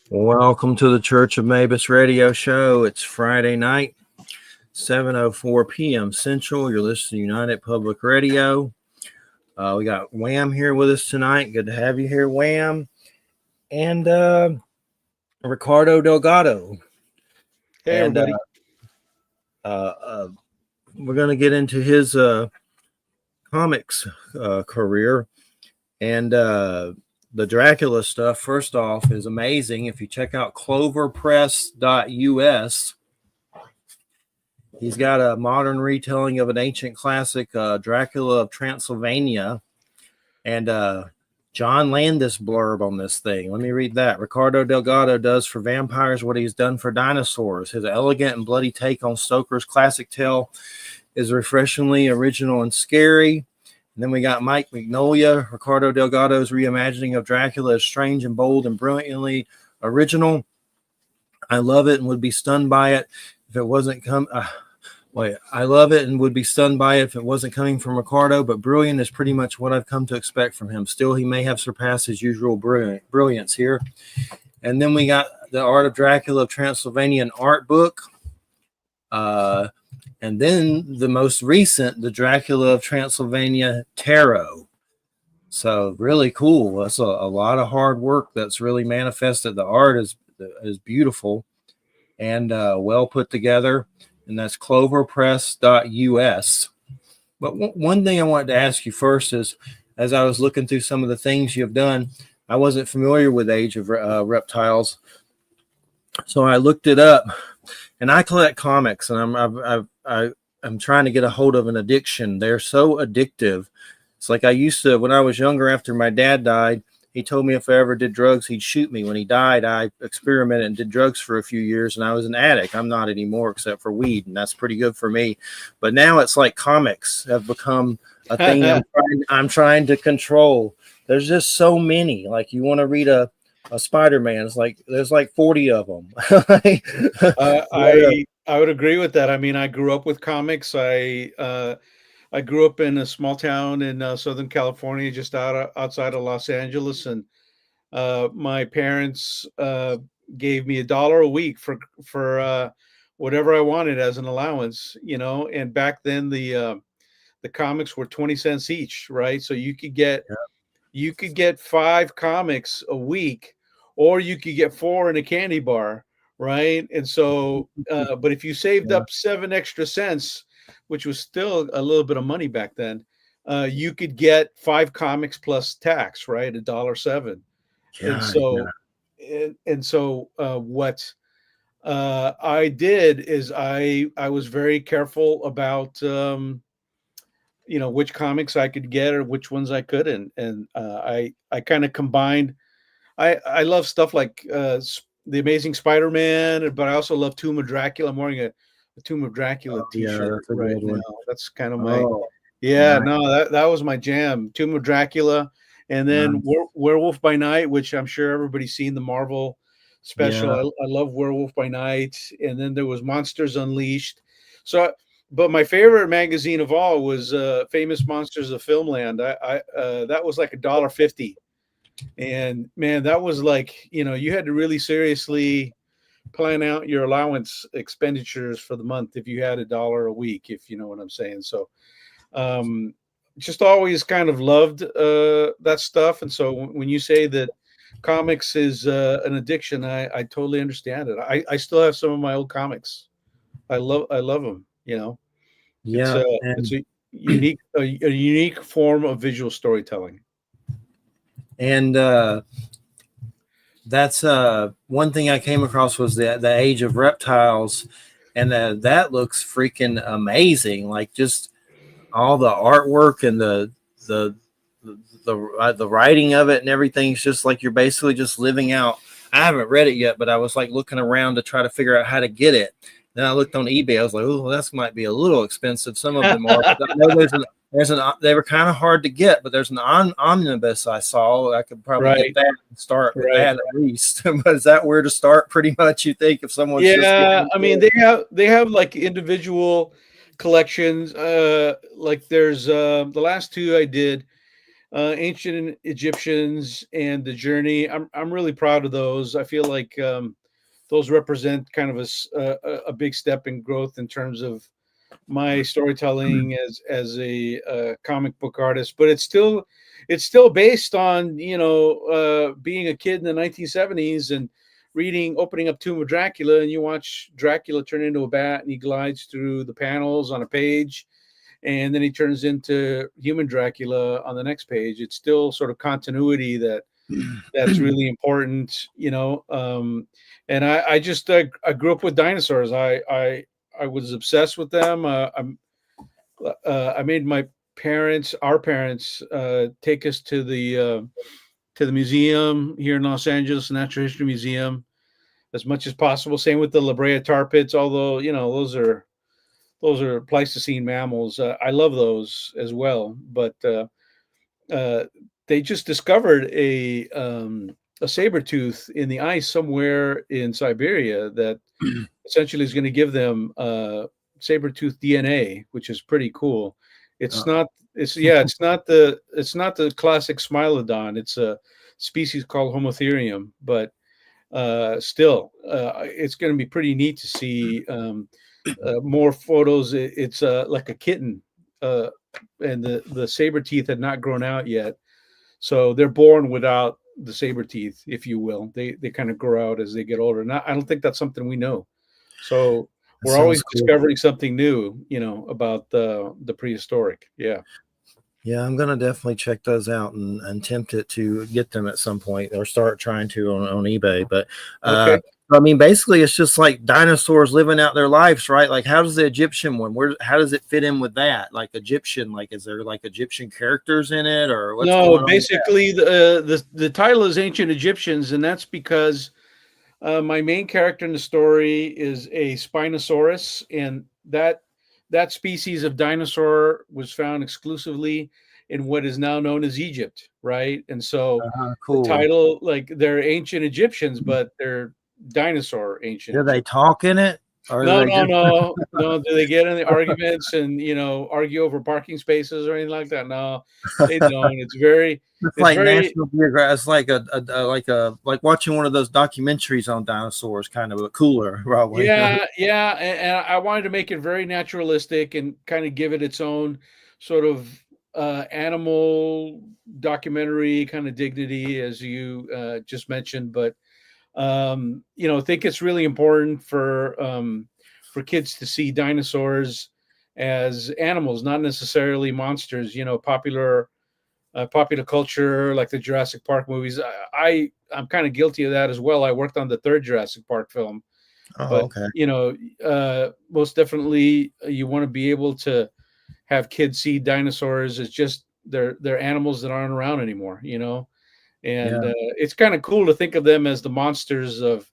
Welcome to the Church of Mabus radio show. It's Friday night, 7:04 p.m. Central. You're listening to United Public Radio. We got Wham here with us tonight. Good to have you here, Wham. And Ricardo Delgado. Hey, and everybody. We're going to get into his comics career. And the Dracula stuff, first off, is amazing. If you check out cloverpress.us, he's got a modern retelling of an ancient classic, Dracula of Transylvania. And John Landis blurb on this thing. Let me read that. Ricardo Delgado does for vampires what he's done for dinosaurs. His elegant and bloody take on Stoker's classic tale is refreshingly original and scary. And then we got Mike Magnolia. Ricardo Delgado's reimagining of Dracula is strange and bold and brilliantly original. I love it and would be stunned by it if it wasn't I love it and would be stunned by it if it wasn't coming from Ricardo, but brilliant is pretty much what I've come to expect from him. Still, he may have surpassed his usual brilliance here. And then we got the Art of Dracula of Transylvania, an art book. And then the most recent, the Dracula of Transylvania Tarot. So really cool. That's a lot of hard work that's really manifested. The art is beautiful and well put together. And that's cloverpress.us. But one thing I wanted to ask you first is, as I was looking through some of the things you've done, I wasn't familiar with Age of Reptiles. So I looked it up. And I collect comics, and I'm trying to get a hold of an addiction. They're so addictive. It's like I used to, when I was younger, after my dad died, he told me if I ever did drugs, he'd shoot me. When he died, I experimented and did drugs for a few years, and I was an addict. I'm not anymore except for weed, and that's pretty good for me. But now it's like comics have become a thing I'm trying to control. There's just so many. Like you want to read a Spider-Man, it's like there's like 40 of them. I would agree with that. I mean, I grew up with comics. I grew up in a small town in Southern California, just outside of Los Angeles, and my parents gave me $1 a week for whatever I wanted as an allowance, And back then, the comics were 20 cents each, right? So you could get 5 comics a week, or you could get 4 in a candy bar, right? And so, but if you saved up 7 extra cents, which was still a little bit of money back then, you could get 5 comics plus tax, right? $1.07. And so, what I did is I was very careful about which comics I could get or which ones I couldn't, and I kind of combined. I love stuff like the Amazing Spider-Man, but I also love Tomb of Dracula. I'm wearing a Tomb of Dracula T-shirt right now. That's kind of my that was my jam. Tomb of Dracula, and then Werewolf by Night, which I'm sure everybody's seen the Marvel special. I love Werewolf by Night, and then there was Monsters Unleashed. But my favorite magazine of all was Famous Monsters of Filmland. That was like $1.50. And man, that was like, you had to really seriously plan out your allowance expenditures for the month if you had $1 a week, if you know what I'm saying. So just always kind of loved that stuff. And so when you say that comics is an addiction, I totally understand it. I still have some of my old comics. I love them, Yeah. It's a unique form of visual storytelling. And that's one thing I came across was the Age of Reptiles, and that looks freaking amazing. Like just all the artwork and the writing of it and everything's just like you're basically just living out. I haven't read it yet, but I was like looking around to try to figure out how to get it. Then I looked on eBay. I was like, oh, that might be a little expensive. Some of them are. I know they were kind of hard to get, but there's an omnibus I saw. I could probably get that and start with that at least. But is that where to start? Pretty much, you think if someone's I mean, they have like individual collections. Like there's the last 2 I did. Ancient Egyptians and the Journey. I'm really proud of those. I feel like those represent kind of a big step in growth in terms of my storytelling as a comic book artist. But it's still based on being a kid in the 1970s and opening up Tomb of Dracula, and you watch Dracula turn into a bat and he glides through the panels on a page, and then he turns into human Dracula on the next page. It's still sort of continuity that's really important, and I grew up with dinosaurs. I was obsessed with them. I made our parents, take us to the museum here in Los Angeles, Natural History Museum, as much as possible. Same with the La Brea tar pits, although those are Pleistocene mammals. I love those as well, but uh, they just discovered a saber tooth in the ice somewhere in Siberia that essentially is going to give them saber tooth DNA, which is pretty cool. It's not. It's yeah. It's not the. It's not the classic Smilodon. It's a species called Homotherium, but still, it's going to be pretty neat to see more photos. It's like a kitten, and the saber teeth had not grown out yet, so they're born without the saber teeth, if you will. They kind of grow out as they get older. And I don't think that's something we know. So That we're sounds always cool. discovering something new, about the prehistoric. Yeah. Yeah, I'm gonna definitely check those out and attempt it to get them at some point, or start trying to on eBay. But Okay. I mean, basically, it's just like dinosaurs living out their lives, right? Like, how does the Egyptian one? How does it fit in with that? Like Egyptian, like, is there like Egyptian characters in it, or what's No, going on with basically the title is Ancient Egyptians, and that's because my main character in the story is a Spinosaurus, and that species of dinosaur was found exclusively in what is now known as Egypt, right? And so that? the Cool. title, like, they're ancient Egyptians, but they're dinosaur ancient Do they Egyptians. talk in it, or do No, they no, just no, no. Do they get in the arguments and argue over parking spaces or anything like that? No, they don't. it's It's like very, National Geographic? It's like like watching one of those documentaries on dinosaurs, kind of, but cooler, probably. yeah, yeah. And I wanted to make it very naturalistic and kind of give it its own sort of animal documentary kind of dignity, as you just mentioned. But I think it's really important for kids to see dinosaurs as animals, not necessarily monsters. Popular culture, like the Jurassic Park movies. I'm kind of guilty of that as well. I worked on the third Jurassic Park film, Oh, but okay. most definitely, you want to be able to have kids see dinosaurs as just they're animals that aren't around anymore. And Yeah. it's kind of cool to think of them as the monsters of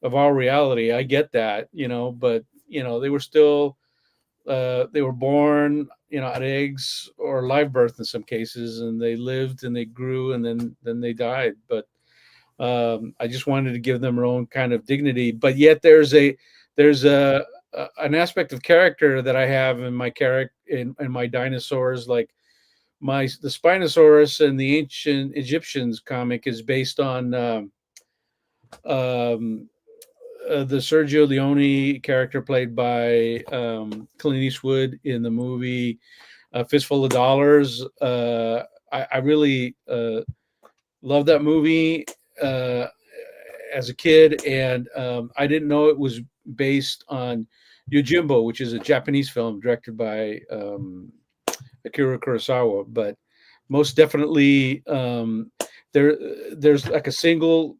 our reality. I get that, but they were still they were born, at eggs or live birth in some cases, and they lived and they grew, and then they died. But I just wanted to give them their own kind of dignity. But yet there's an aspect of character that I have in my character in my dinosaurs, like the Spinosaurus and the Ancient Egyptians comic is based on um, the Sergio Leone character played by Clint Eastwood in the movie Fistful of Dollars. I really love that movie uh, as a kid, and I didn't know it was based on Yojimbo, which is a Japanese film directed by Akira Kurosawa. But most definitely, there there's like a single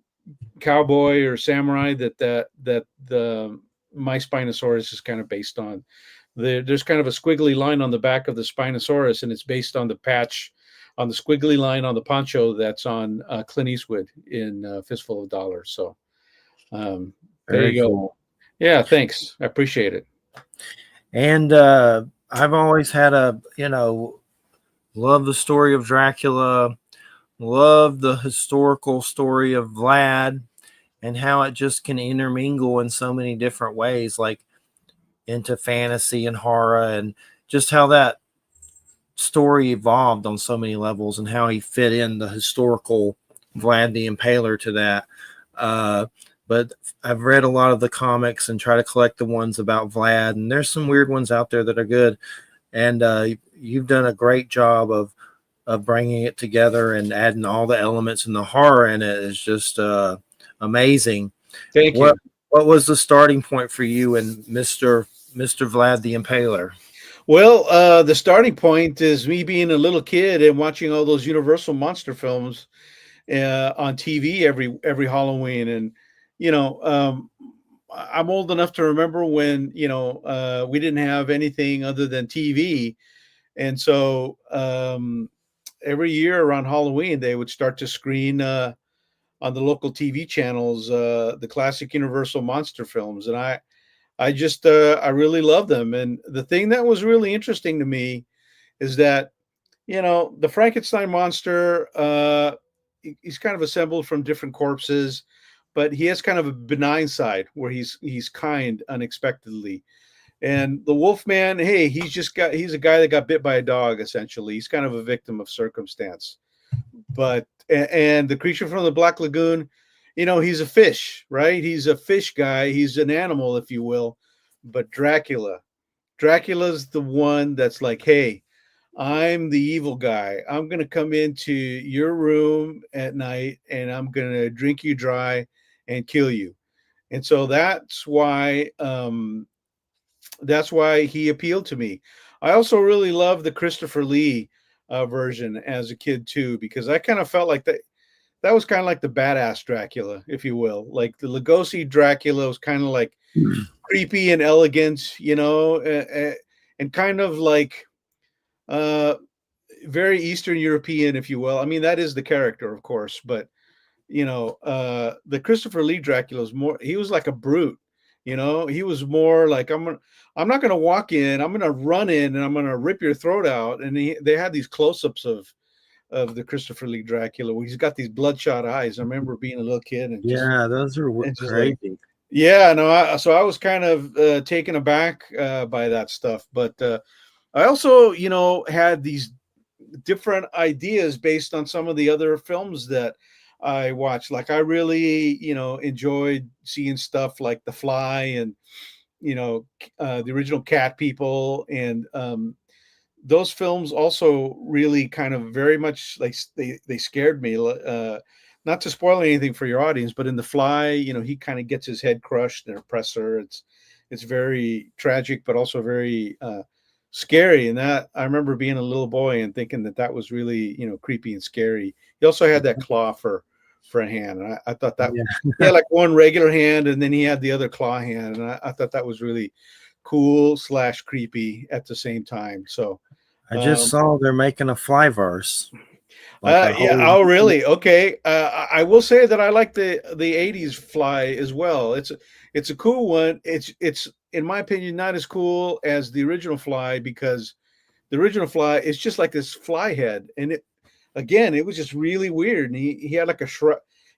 cowboy or samurai that the my Spinosaurus is kind of based on. There's kind of a squiggly line on the back of the Spinosaurus, and it's based on the patch on the squiggly line on the poncho that's on Clint Eastwood in Fistful of Dollars. So um, there Very you go. cool. Yeah, thanks. I appreciate it. And I've always had love the story of Dracula, love the historical story of Vlad, and how it just can intermingle in so many different ways, like into fantasy and horror, and just how that story evolved on so many levels and how he fit in the historical Vlad the Impaler to that. But I've read a lot of the comics and try to collect the ones about Vlad, and there's some weird ones out there that are good. And you've done a great job of bringing it together and adding all the elements, and the horror in it is just amazing. Thank What you. what was the starting point for you and Mr. Vlad the Impaler? Well, the starting point is me being a little kid and watching all those Universal monster films on TV every Halloween, and you know, I'm old enough to remember when we didn't have anything other than TV, and so every year around Halloween they would start to screen on the local TV channels the classic Universal monster films, and I just I really love them. And the thing that was really interesting to me is that the Frankenstein monster, he's kind of assembled from different corpses, but he has kind of a benign side where he's kind unexpectedly. And the Wolfman, hey, he's a guy that got bit by a dog. Essentially, he's kind of a victim of circumstance. But and the creature from the Black Lagoon, he's a fish, right? He's a fish guy. He's an animal, if you will. But Dracula's the one that's like, hey, I'm the evil guy. I'm going to come into your room at night and I'm going to drink you dry and kill you. And so that's why he appealed to me. I also really love the Christopher Lee version as a kid too, because I kind of felt like that was kind of like the badass Dracula, if you will. Like the Lugosi Dracula was kind of like creepy and elegant, and kind of like very Eastern European, if you will. I mean, that is the character, of course, but the Christopher Lee Dracula was more. He was like a brute. He was more like I'm not going to walk in. I'm going to run in and I'm going to rip your throat out. And they had these close-ups of the Christopher Lee Dracula where he's got these bloodshot eyes. I remember being a little kid and Those are just crazy. like, yeah, no. So I was kind of taken aback by that stuff, but I also, had these different ideas based on some of the other films that I watched. Like I really, enjoyed seeing stuff like The Fly and, the original Cat People. And those films also really kind of very much like they scared me. Not to spoil anything for your audience, but in The Fly, he kind of gets his head crushed in a presser. It's very tragic, but also very scary. And that I remember being a little boy and thinking that was really creepy and scary. He also had that claw for a hand, and I thought that he had like one regular hand and then he had the other claw hand, and I thought that was really cool / creepy at the same time. So I just saw they're making a Flyverse. Yeah. Oh, really? Okay. I will say that I like the '80s Fly as well. It's a cool one. It's in my opinion not as cool as the original Fly, because the original Fly is just like this fly head, and it was just really weird. And he had like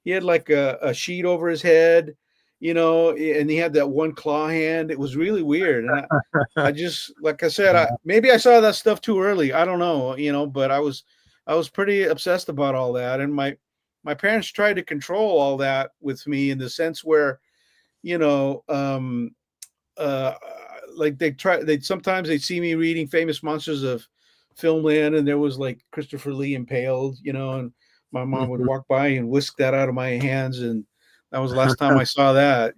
he had like a sheet over his head, and he had that one claw hand. It was really weird, and I just, like I said, maybe I saw that stuff too early. I don't know, but I was pretty obsessed about all that, and my parents tried to control all that with me in the sense where, like sometimes they'd see me reading Famous Monsters of Filmland, and there was like Christopher Lee impaled, and my mom would walk by and whisk that out of my hands, and that was the last time I saw that,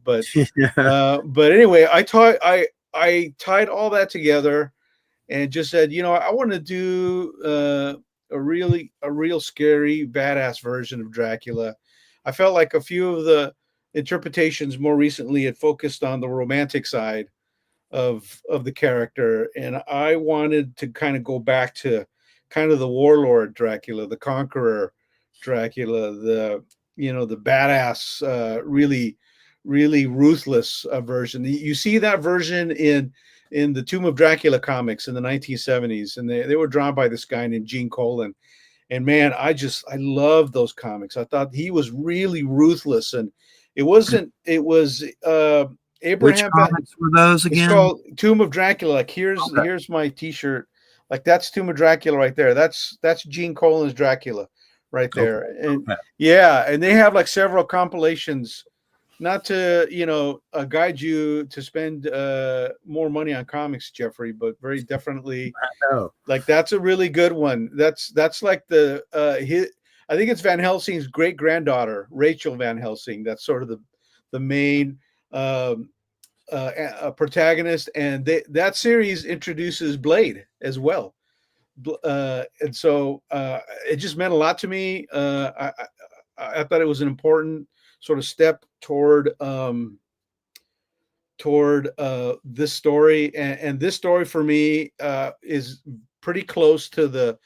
But but anyway, I tied all that together and just said, I want to do a real scary, badass version of Dracula. I felt like a few of the interpretations more recently had focused on the romantic side of the character, and I wanted to kind of go back to kind of the warlord Dracula, the conqueror Dracula, the badass, really ruthless version. You see that version in the Tomb of Dracula comics in the 1970s, and they were drawn by this guy named Gene Colan. And man, I love those comics. I thought he was really ruthless, and it was Abraham. Which comics were those again? It's called Tomb of Dracula. Like here's my T-shirt Like that's Tomb of Dracula right there. That's Gene Colan's Dracula right Okay. there. And Okay. yeah, and they have like several compilations. Not to guide you to spend more money on comics, Jeffrey, but very definitely No. like that's a really good one. That's like the I think it's Van Helsing's great granddaughter, Rachel Van Helsing. That's sort of the main um, protagonist, and that series introduces Blade as well. And so it just meant a lot to me. I thought it was an important sort of step toward this story, and this story for me is pretty close to the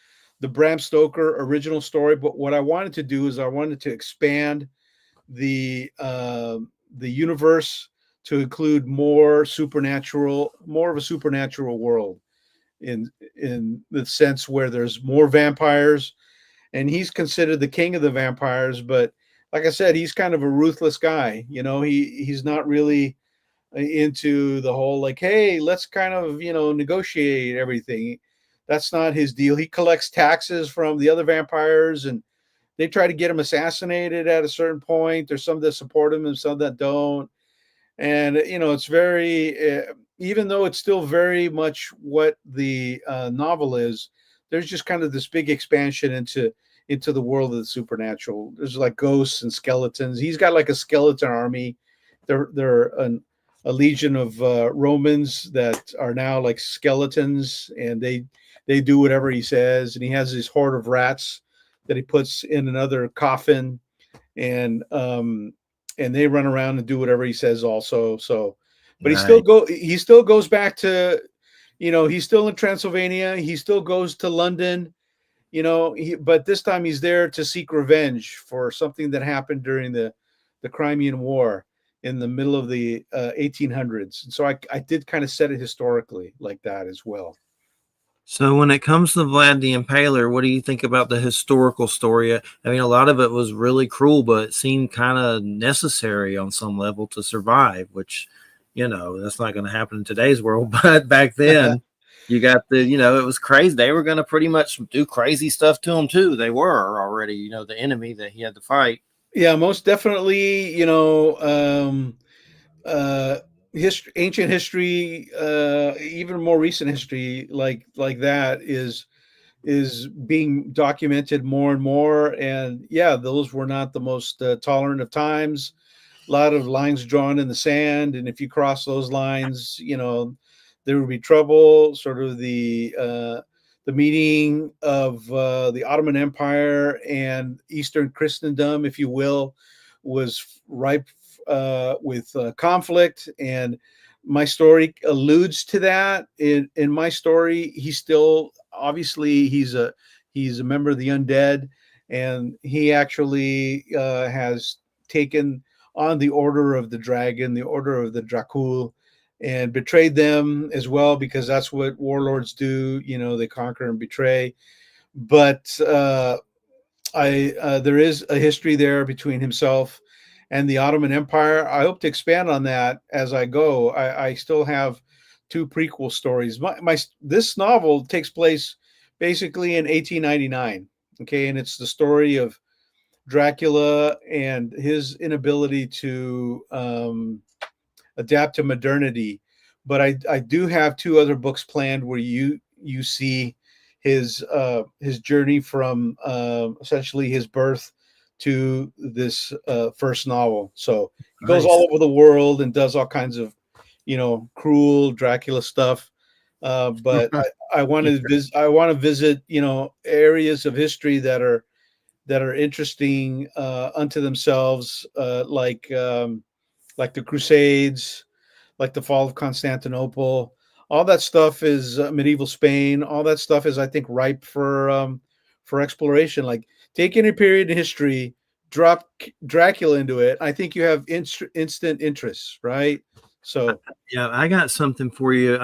Bram Stoker original story. But what I wanted to do is I wanted to expand the universe to include more of a supernatural world in the sense where there's more vampires, and he's considered the king of the vampires. But like I said, he's kind of a ruthless guy. He's not really into the whole like, hey, let's kind of negotiate everything. That's not his deal. He collects taxes from the other vampires, and they try to get him assassinated at a certain point. There's some that support him and some that don't. And it's very even though it's still very much what the novel is, there's just kind of this big expansion into the world of the supernatural. There's like ghosts and skeletons. He's got like a skeleton army. They're a legion of Romans that are now like skeletons, and they do whatever he says. And he has this horde of rats that he puts in another coffin, and they run around and do whatever he says also. So, but Nice. he still goes back to, he's still in Transylvania. He still goes to London, but this time he's there to seek revenge for something that happened during the Crimean War in the middle of the 1800s. And so I did kind of set it historically like that as well. So when it comes to Vlad the Impaler, what do you think about the historical story? I mean, a lot of it was really cruel, but it seemed kind of necessary on some level to survive, which, that's not going to happen in today's world. But back then, you got it was crazy. They were going to pretty much do crazy stuff to him too. They were already, the enemy that he had to fight. Yeah, most definitely, ancient history, even more recent history like that is being documented more and more. And yeah, those were not the most tolerant of times. A lot of lines drawn in the sand, and if you cross those lines, there would be trouble. Sort of the meeting of the Ottoman Empire and Eastern Christendom, if you will, was ripe with conflict. And my story alludes to that. In my story, he's still obviously he's a member of the undead, and he actually has taken on the Order of the Dragon, the Order of the Dracul, and betrayed them as well, because that's what warlords do. They conquer and betray. But there is a history there between himself and the Ottoman Empire. I hope to expand on that as I go. I still have 2 prequel stories. This novel takes place basically in 1899. Okay, and it's the story of Dracula and his inability to adapt to modernity. But I do have 2 other books planned where you see his journey from essentially his birth to this first novel. So he goes Nice. all over the world and does all kinds of cruel Dracula stuff. But I want to visit areas of history that are interesting unto themselves, like the Crusades, like the fall of Constantinople. All that stuff is medieval Spain. All that stuff is, I think, ripe for exploration. Like, take any period in history, drop Dracula into it. I think you have instant interest, right? So Yeah, I got something for you.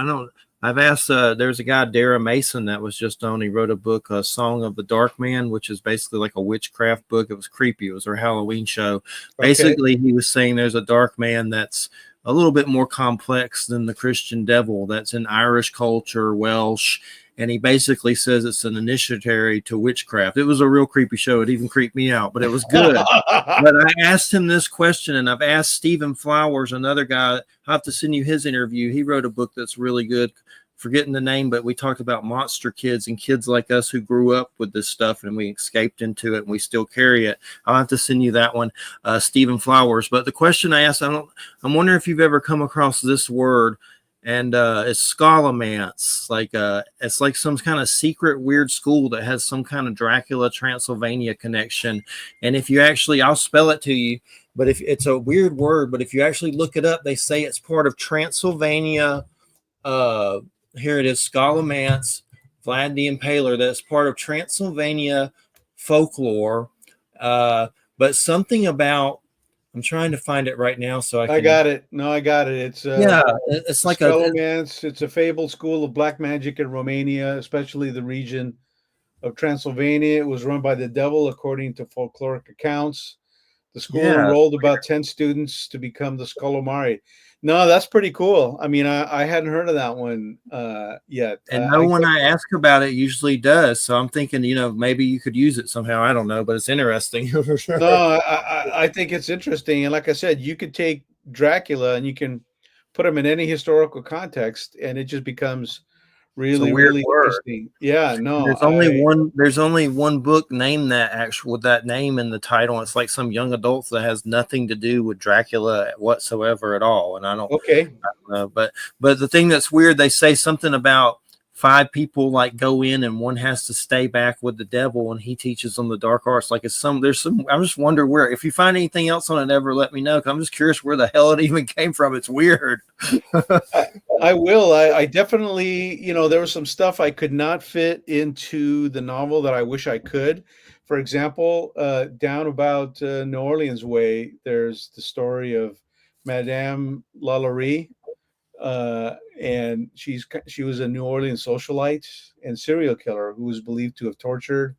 I've asked, there's a guy, Dara Mason, that was just on. He wrote a book, A Song of the Dark Man, which is basically like a witchcraft book. It was creepy. It was their Halloween show. okay. Basically, he was saying there's a dark man that's a little bit more complex than the Christian devil, that's in Irish culture, Welsh, and he basically says it's an initiatory to witchcraft. It was a real creepy show. It even creeped me out, but it was good. But I asked him this question, and I've asked Stephen Flowers, another guy. I'll have to send you his interview. He wrote a book that's really good. Forgetting the name, but we talked about monster kids and kids like us who grew up with this stuff and we escaped into it and we still carry it. I'll have to send you that one, Stephen Flowers. But the question I asked, I'm wondering if you've ever come across this word, and it's scholomance. It's like some kind of secret weird school that has some kind of Dracula Transylvania connection. And if you actually, I'll spell it to you, but if it's a weird word, but if you actually look it up, they say it's part of Transylvania. Here it is, scholomance, Vlad the Impaler. That's part of Transylvania folklore. But something about, I'm trying to find it right now so I got it. No, I got it. It's it's like scholomance. It's a fabled school of black magic in Romania, especially the region of Transylvania. It was run by the devil, according to folkloric accounts. The school enrolled about 10 students to become the Scholomari. No, that's pretty cool. I mean, I hadn't heard of that one yet. And no one I ask about it usually does. So I'm thinking, maybe you could use it somehow. I don't know, but it's interesting for sure. No, I think it's interesting. And like I said, you could take Dracula and you can put him in any historical context, and it just becomes really interesting. Yeah, no. There's only one book named that with that name in the title. It's like some young adults that has nothing to do with Dracula whatsoever at all. And I don't know. But the thing that's weird, they say something about 5 people go in and one has to stay back with the devil and he teaches them the dark arts. I just wonder where, if you find anything else on it, ever let me know. 'Cause I'm just curious where the hell it even came from. It's weird. I will. I definitely, there was some stuff I could not fit into the novel that I wish I could. For example, down about New Orleans way, there's the story of Madame Lalaurie. And she was a New Orleans socialite and serial killer who was believed to have tortured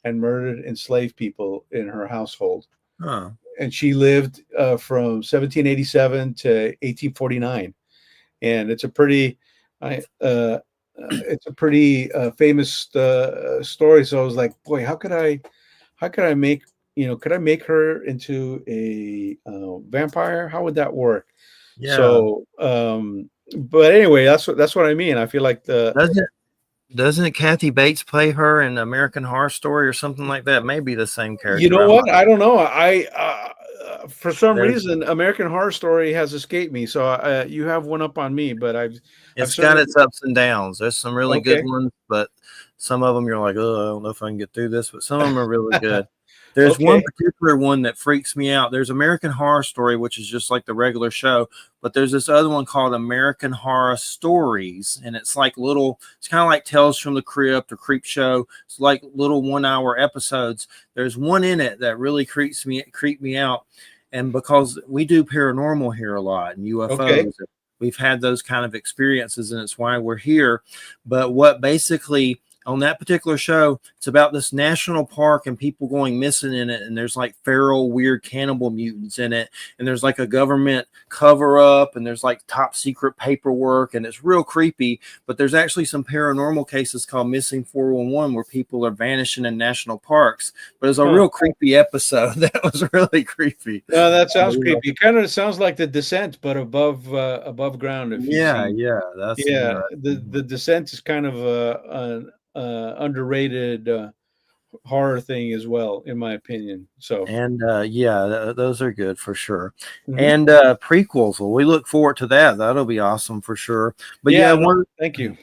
and murdered enslaved people in her household. Huh. And she lived from 1787 to 1849. And it's a pretty famous story. So I was like, boy, how could I make could I make her into a vampire? How would that work? Yeah. So, but anyway, that's what I mean. I feel like doesn't Kathy Bates play her in American Horror Story or something like that? Maybe the same character. You know what? I don't know. For some reason, American Horror Story has escaped me. So you have one up on me, but It's got its ups and downs. There's some really good ones, but some of them you're like, oh, I don't know if I can get through this, but some of them are really good. There's one particular one that freaks me out. There's American Horror Story, which is just like the regular show, but there's this other one called American Horror Stories, and it's kind of like Tales from the Crypt or Creep Show. It's like little 1-hour episodes. There's one in it that really creeped me out, and because we do paranormal here a lot and UFOs, we've had those kind of experiences, and it's why we're here. But what basically on that particular show, it's about this national park and people going missing in it. And there's like feral, weird cannibal mutants in it. And there's like a government cover up and there's like top secret paperwork and it's real creepy. But there's actually some paranormal cases called Missing 411 where people are vanishing in national parks. But it's a real creepy episode. That was really creepy. That sounds creepy. It kind of sounds like The Descent, but above ground. The Descent is kind of underrated horror thing as well, in my opinion. So those are good for sure. And prequels, well, we look forward to that. That'll be awesome for sure. But thank you.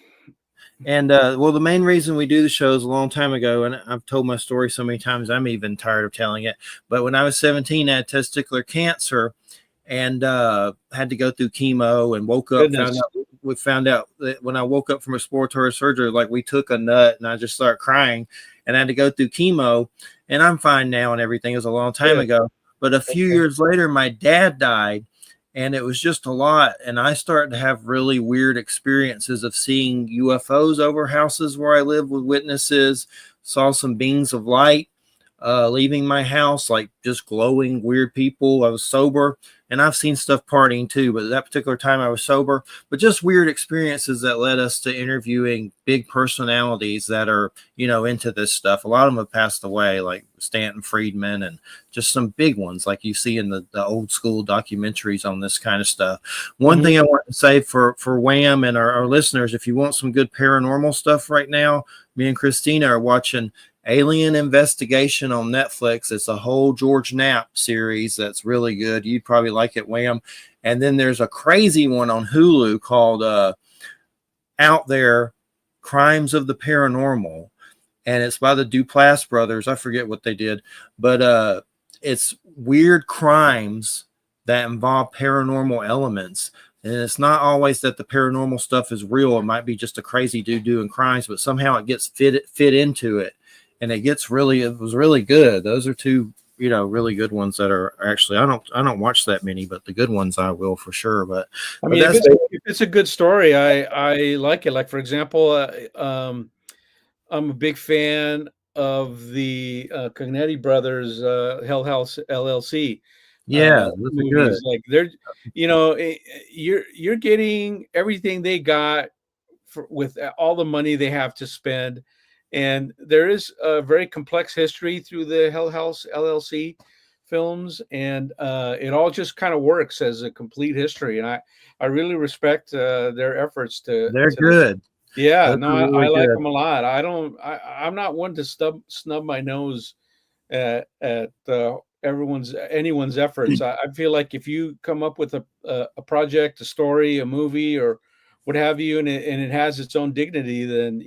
And the main reason we do the show is a long time ago, and I've told my story so many times I'm even tired of telling it. But when I was 17, I had testicular cancer and had to go through chemo and woke up. We found out that when I woke up from exploratory surgery, like we took a nut and I just started crying and I had to go through chemo, and I'm fine now and everything. It was a long time ago. But a few years later, my dad died and it was just a lot. And I started to have really weird experiences of seeing UFOs over houses where I live with witnesses, saw some beings of light leaving my house, like just glowing weird people. I was sober. and I've seen stuff partying too, but that particular time I was sober. But just weird experiences that led us to interviewing big personalities that are, into this stuff. A lot of them have passed away, like Stanton Friedman, and just some big ones like you see in the old school documentaries on this kind of stuff. One thing I want to say for Wham and our listeners, if you want some good paranormal stuff right now, me and Christina are watching Alien Investigation on Netflix. It's a whole George Knapp series that's really good. You'd probably like it, Wham. And then there's a crazy one on Hulu called Out There, Crimes of the Paranormal. And it's by the Duplass brothers. I forget what they did, but it's weird crimes that involve paranormal elements. And it's not always that the paranormal stuff is real. It might be just a crazy dude doing crimes, but somehow it gets fit into it. And it was really good. Those are two, really good ones that are actually, I don't watch that many, but the good ones I will for sure. But I mean, if it's a good story, I like it. Like, for example, I'm a big fan of the Cognetti brothers, Hell House LLC. Yeah, movies. Like they're, you're getting everything they got with all the money they have to spend. And there is a very complex history through the Hell House LLC films, and it all just kind of works as a complete history. And I really respect their efforts to. They're good. Yeah, Those no, really I like good. them a lot. I'm not one to snub my nose at anyone's efforts. I feel like if you come up with a project, a story, a movie, or what have you, and it has its own dignity, then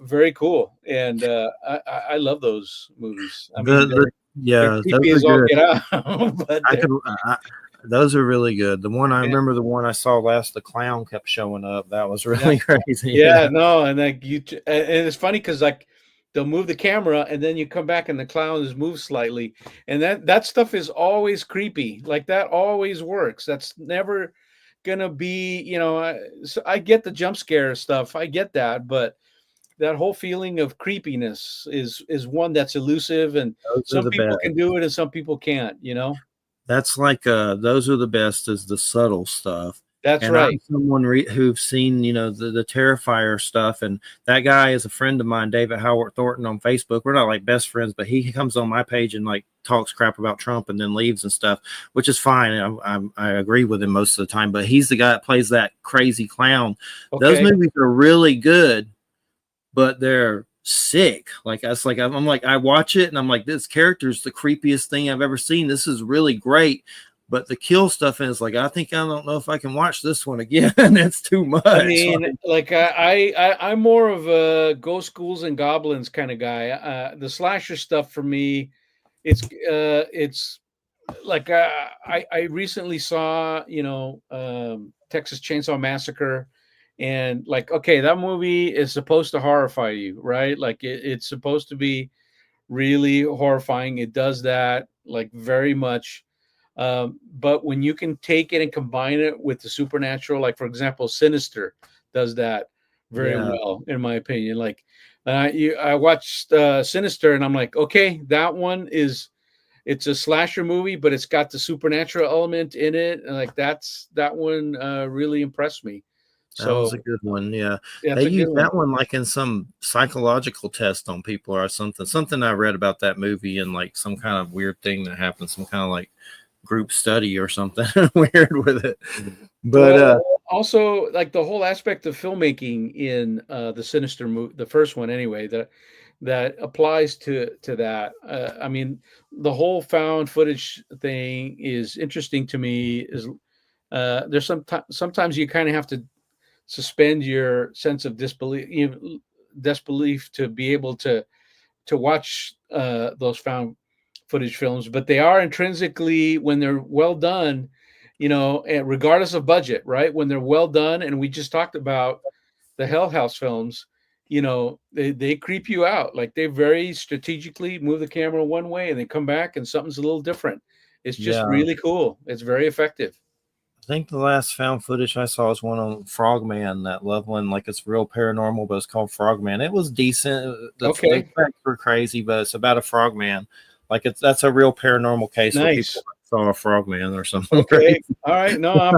very cool. And I love those movies. I mean, they're creepy those as are all good. get out, but those are really good. The one I remember, the one I saw last, the clown kept showing up. That was really crazy. Yeah, no, and like and it's funny because like they'll move the camera and then you come back and the clown is moved slightly, and that stuff is always creepy. Like that always works. That's never gonna be, so I get the jump scare stuff. I get that, but that whole feeling of creepiness is one that's elusive, and Those are some the people best. can do it and some people can't. That's like those are the best, is the subtle stuff. That's And right. I'm someone who've seen, the Terrifier stuff. And that guy is a friend of mine, David Howard Thornton, on Facebook. We're not like best friends, but he comes on my page and like talks crap about Trump and then leaves and stuff, which is fine. I agree with him most of the time, but he's the guy that plays that crazy clown. Those Okay. movies are really good, but they're sick. Like I'm like, I watch it and I'm like, this character's the creepiest thing I've ever seen. This is really great. But the kill stuff is like, I don't know if I can watch this one again. It's too much. I mean, like I'm more of a ghost ghouls and goblins kind of guy. The slasher stuff for me, it's like I recently saw Texas Chainsaw Massacre, and like, okay, that movie is supposed to horrify you, right? Like it's supposed to be really horrifying. It does that like very much. But when you can take it and combine it with the supernatural, like for example, Sinister does that very well, in my opinion. Like I watched Sinister, and I'm like, okay, that one it's a slasher movie, but it's got the supernatural element in it, and like that one really impressed me. That was a So good one. Yeah. They that's a good use one. that one like in some psychological test on people or something. Something I read about that movie, and like some kind of weird thing that happened, some kind of like group study or something weird with it. But Well, also like the whole aspect of filmmaking in the Sinister movie, the first one anyway, that applies to that. I mean, the whole found footage thing is interesting to me. Is there's sometimes you kind of have to suspend your sense of disbelief to be able to watch those found footage films, but they are intrinsically, when they're well done, and regardless of budget, right? When they're well done, and we just talked about the Hell House films, they creep you out. Like they very strategically move the camera one way and they come back and something's a little different. It's just yeah, really cool. It's very effective. I think the last found footage I saw was one on Frogman, that Loveland, like it's real paranormal, but it's called Frogman. It was decent. The Okay. effects were crazy, but it's about a frogman. Like that's a real paranormal case where Nice. people saw a frogman or something. Okay. All right. No,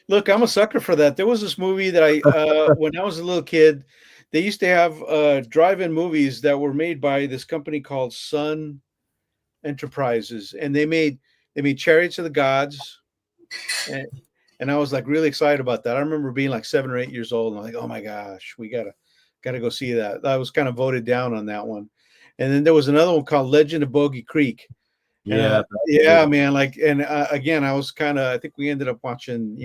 look, I'm a sucker for that. There was this movie that when I was a little kid, they used to have drive-in movies that were made by this company called Sun Enterprises, and they made Chariots of the Gods, and, and I was like really excited about that. I remember being like 7 or 8 years old, and I'm like, oh my gosh, we gotta go see that. I was kind of voted down on that one, and then there was another one called Legend of Bogey Creek. And Yeah, that's a good yeah, one. man, like, and again, I was kind of, I think we ended up watching,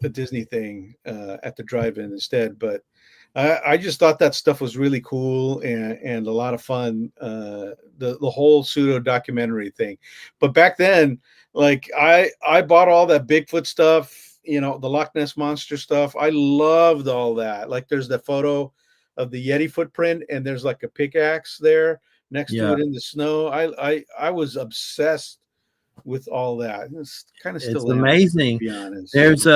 a Disney thing at the drive-in instead. But I just thought that stuff was really cool and a lot of fun. The whole pseudo documentary thing. But back then, like I bought all that Bigfoot stuff, the Loch Ness monster stuff. I loved all that. Like there's the photo of the Yeti footprint, and there's like a pickaxe there next to Yeah, it in the snow. I was obsessed with all that. It's kind of it's still am, to amazing. be honest. There's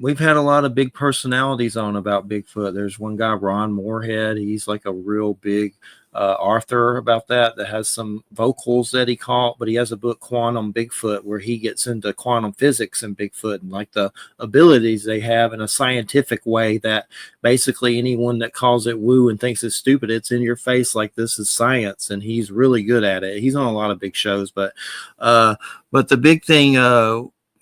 we've had a lot of big personalities on about Bigfoot. There's one guy, Ron Moorhead. He's like a real big author about that has some vocals that he caught, but he has a book, Quantum Bigfoot, where he gets into quantum physics and Bigfoot and like the abilities they have in a scientific way that basically anyone that calls it woo and thinks it's stupid, it's in your face like this is science, and he's really good at it. He's on a lot of big shows, but the big thing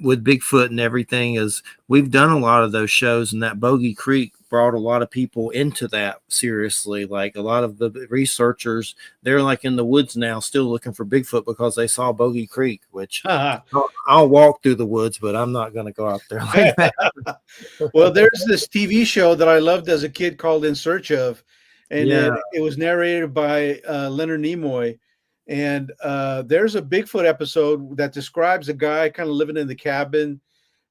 with Bigfoot and everything is we've done a lot of those shows, and that Bogey Creek brought a lot of people into that seriously. Like a lot of the researchers, they're like in the woods now still looking for Bigfoot because they saw Bogey Creek, which I'll walk through the woods, but I'm not going to go out there like that. Well, there's this TV show that I loved as a kid called In Search Of, and Yeah. it was narrated by Leonard Nimoy. And there's a Bigfoot episode that describes a guy kind of living in a cabin,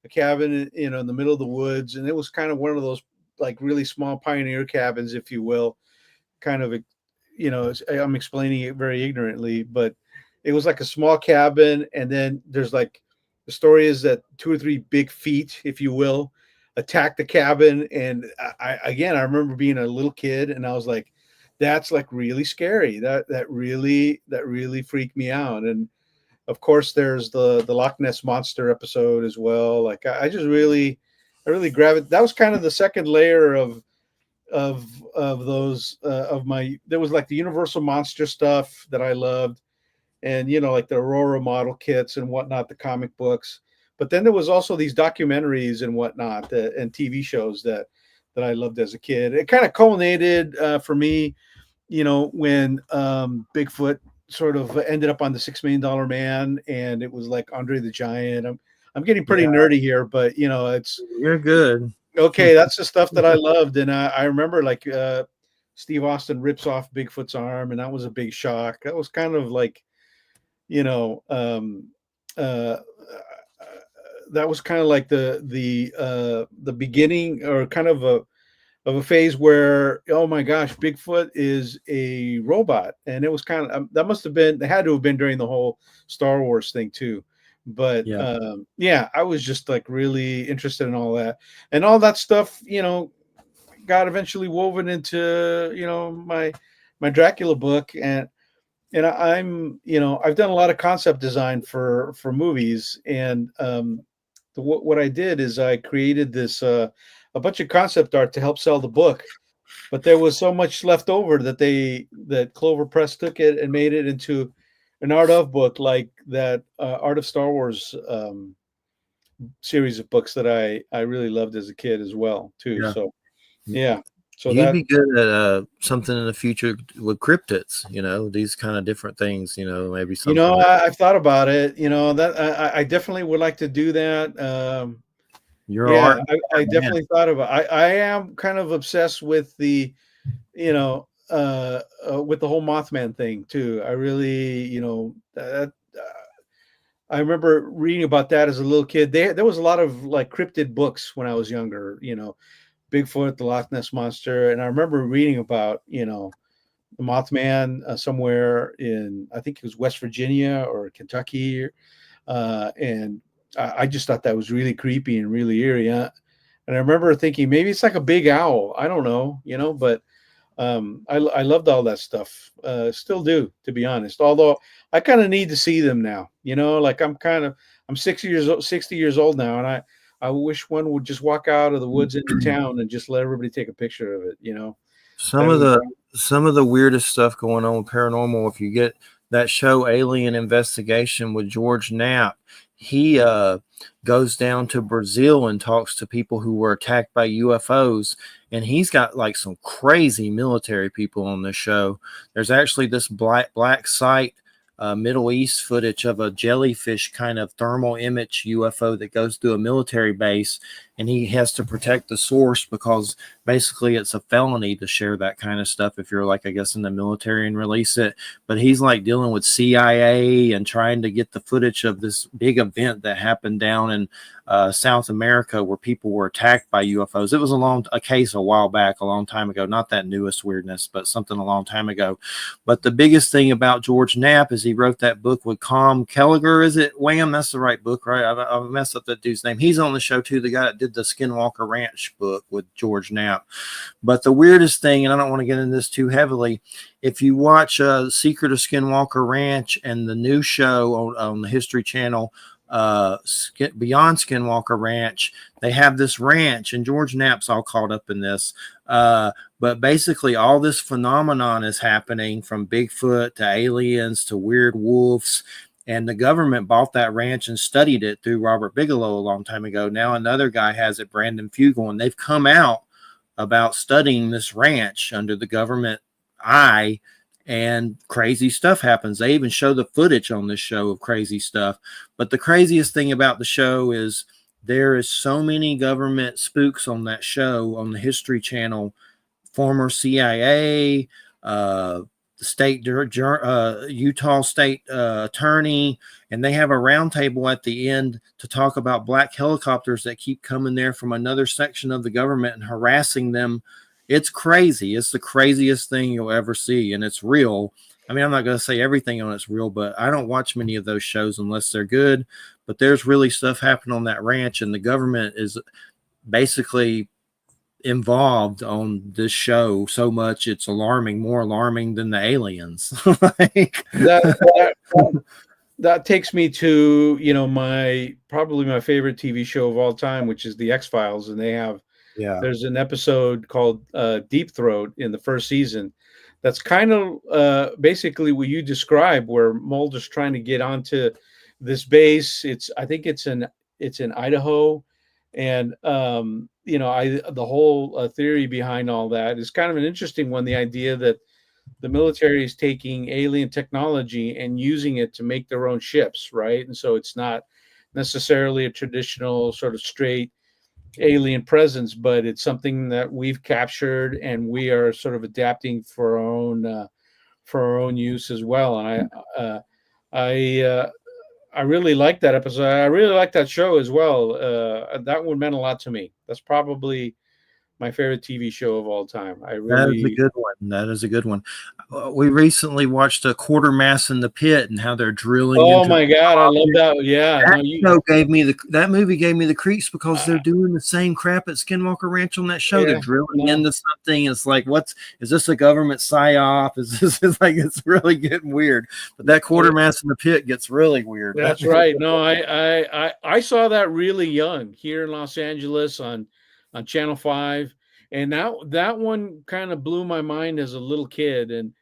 in the middle of the woods. And it was kind of one of those like really small pioneer cabins, if you will, kind of, I'm explaining it very ignorantly, but it was like a small cabin. And then there's like, the story is that 2 or 3 big feet, if you will, attacked the cabin. And I remember being a little kid and I was like, that's like really scary. That really freaked me out. And of course there's the Loch Ness monster episode as well. Like I really gravitated. That was kind of the second layer of those of my, there was like the Universal monster stuff that I loved, and like the Aurora model kits and whatnot, the comic books. But then there was also these documentaries and whatnot, and TV shows that I loved as a kid. It kind of culminated for me, when Bigfoot sort of ended up on the $6 Million Man, and it was like Andre the Giant. I'm getting pretty nerdy here, but it's You're good. okay. That's the stuff that I loved, and I remember like Steve Austin rips off Bigfoot's arm, and that was a big shock. That was kind of like, uh, that was kind of like the beginning, or kind of a phase where, oh my gosh, Bigfoot is a robot. And it was kind of, that must have been, they had to have been during the whole Star Wars thing too. But I was just like really interested in all that, and all that stuff, got eventually woven into, my Dracula book. And I'm, I've done a lot of concept design for movies. And what I did is I created this, a bunch of concept art to help sell the book, but there was so much left over that Clover Press took it and made it into an art of book, like that Art of Star Wars series of books that I really loved as a kid as well too. Yeah. So yeah, so You'd that, be good at something in the future with cryptids, these kind of different things, maybe something. I've thought about it. That I definitely would like to do that. Your Yeah, art, I man. definitely thought about. I am kind of obsessed with the, with the whole Mothman thing too. I really, I remember reading about that as a little kid. There was a lot of like cryptid books when I was younger. Bigfoot, the Loch Ness monster, and I remember reading about the Mothman somewhere in, I think it was West Virginia or Kentucky, and I just thought that was really creepy and really eerie. And I remember thinking maybe it's like a big owl. I don't know, but I loved all that stuff. Still do, to be honest. Although I kind of need to see them now. Like I'm 60 years old now, and I wish one would just walk out of the woods into town and just let everybody take a picture of it. Some That of would, the weirdest stuff going on with paranormal. If you get that show Alien Investigation with George Knapp, he goes down to Brazil and talks to people who were attacked by UFOs, and he's got like some crazy military people on the show. There's actually this black site. Middle East footage of a jellyfish kind of thermal image UFO that goes through a military base, and he has to protect the source because basically it's a felony to share that kind of stuff if you're like, I guess, in the military and release it. But he's like dealing with CIA and trying to get the footage of this big event that happened down in South America where people were attacked by UFOs. It was a case a while back, a long time ago, not that newest weirdness, but something a long time ago. But the biggest thing about George Knapp is he wrote that book with Com Kelleher. Is it Wham? That's the right book, right? I messed up that dude's name. He's on the show too. The guy that did the Skinwalker Ranch book with George Knapp. But the weirdest thing, and I don't want to get into this too heavily, if you watch Secret of Skinwalker Ranch and the new show on the History Channel, Beyond Skinwalker Ranch, they have this ranch, and George Knapp's all caught up in this. But basically, all this phenomenon is happening from Bigfoot to aliens to weird wolves. And the government bought that ranch and studied it through Robert Bigelow a long time ago. Now another guy has it, Brandon Fugel, and they've come out about studying this ranch under the government eye, and crazy stuff happens. They even show the footage on this show of crazy stuff. But the craziest thing about the show is there is so many government spooks on that show on the History Channel, former CIA, state Utah state attorney, and they have a roundtable at the end to talk about black helicopters that keep coming there from another section of the government and harassing them. It's crazy. It's the craziest thing you'll ever see, and it's real. I mean, I'm not going to say everything on it's real, but I don't watch many of those shows unless they're good. But there's really stuff happening on that ranch, and the government is basically involved on this show so much it's more alarming than the aliens. Like, that takes me to probably my favorite TV show of all time, which is the X-Files, and there's an episode called Deep Throat in the first season that's kind of basically what you describe, where Mulder's trying to get onto this base. I think it's in Idaho, and the whole theory behind all that is kind of an interesting one. The idea that the military is taking alien technology and using it to make their own ships, right? And so it's not necessarily a traditional sort of straight alien presence, but it's something that we've captured and we are sort of adapting for our own use as well. And I really like that episode. I really like that show as well. That one meant a lot to me. That's probably my favorite TV show of all time. that is a good one. That is a good one. We recently watched a Quartermass in the Pit and how they're drilling. Oh my God, I love that. Yeah, that movie gave me the creeps because they're doing the same crap at Skinwalker Ranch on that show. They're drilling into something. It's like, is this a government psyop? It's like, it's really getting weird. But that Quartermass in the Pit gets really weird. That's right. No, I saw that really young here in Los Angeles on Channel 5. And that one kind of blew my mind as a little kid. And,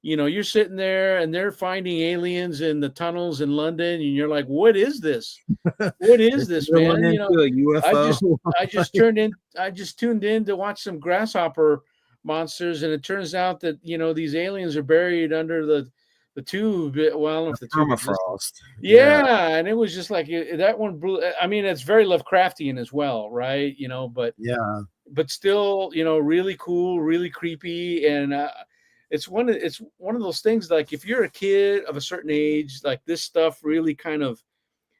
you're sitting there and they're finding aliens in the tunnels in London. And you're like, what is this? What is this, man? A UFO. I just tuned in to watch some grasshopper monsters. And it turns out that, these aliens are buried under the tube. Well, I don't know if the permafrost. Yeah. And it was just like that one blew. I mean, it's very Lovecraftian as well, right? But still, really cool, really creepy. And it's one of those things, like if you're a kid of a certain age, like this stuff really kind of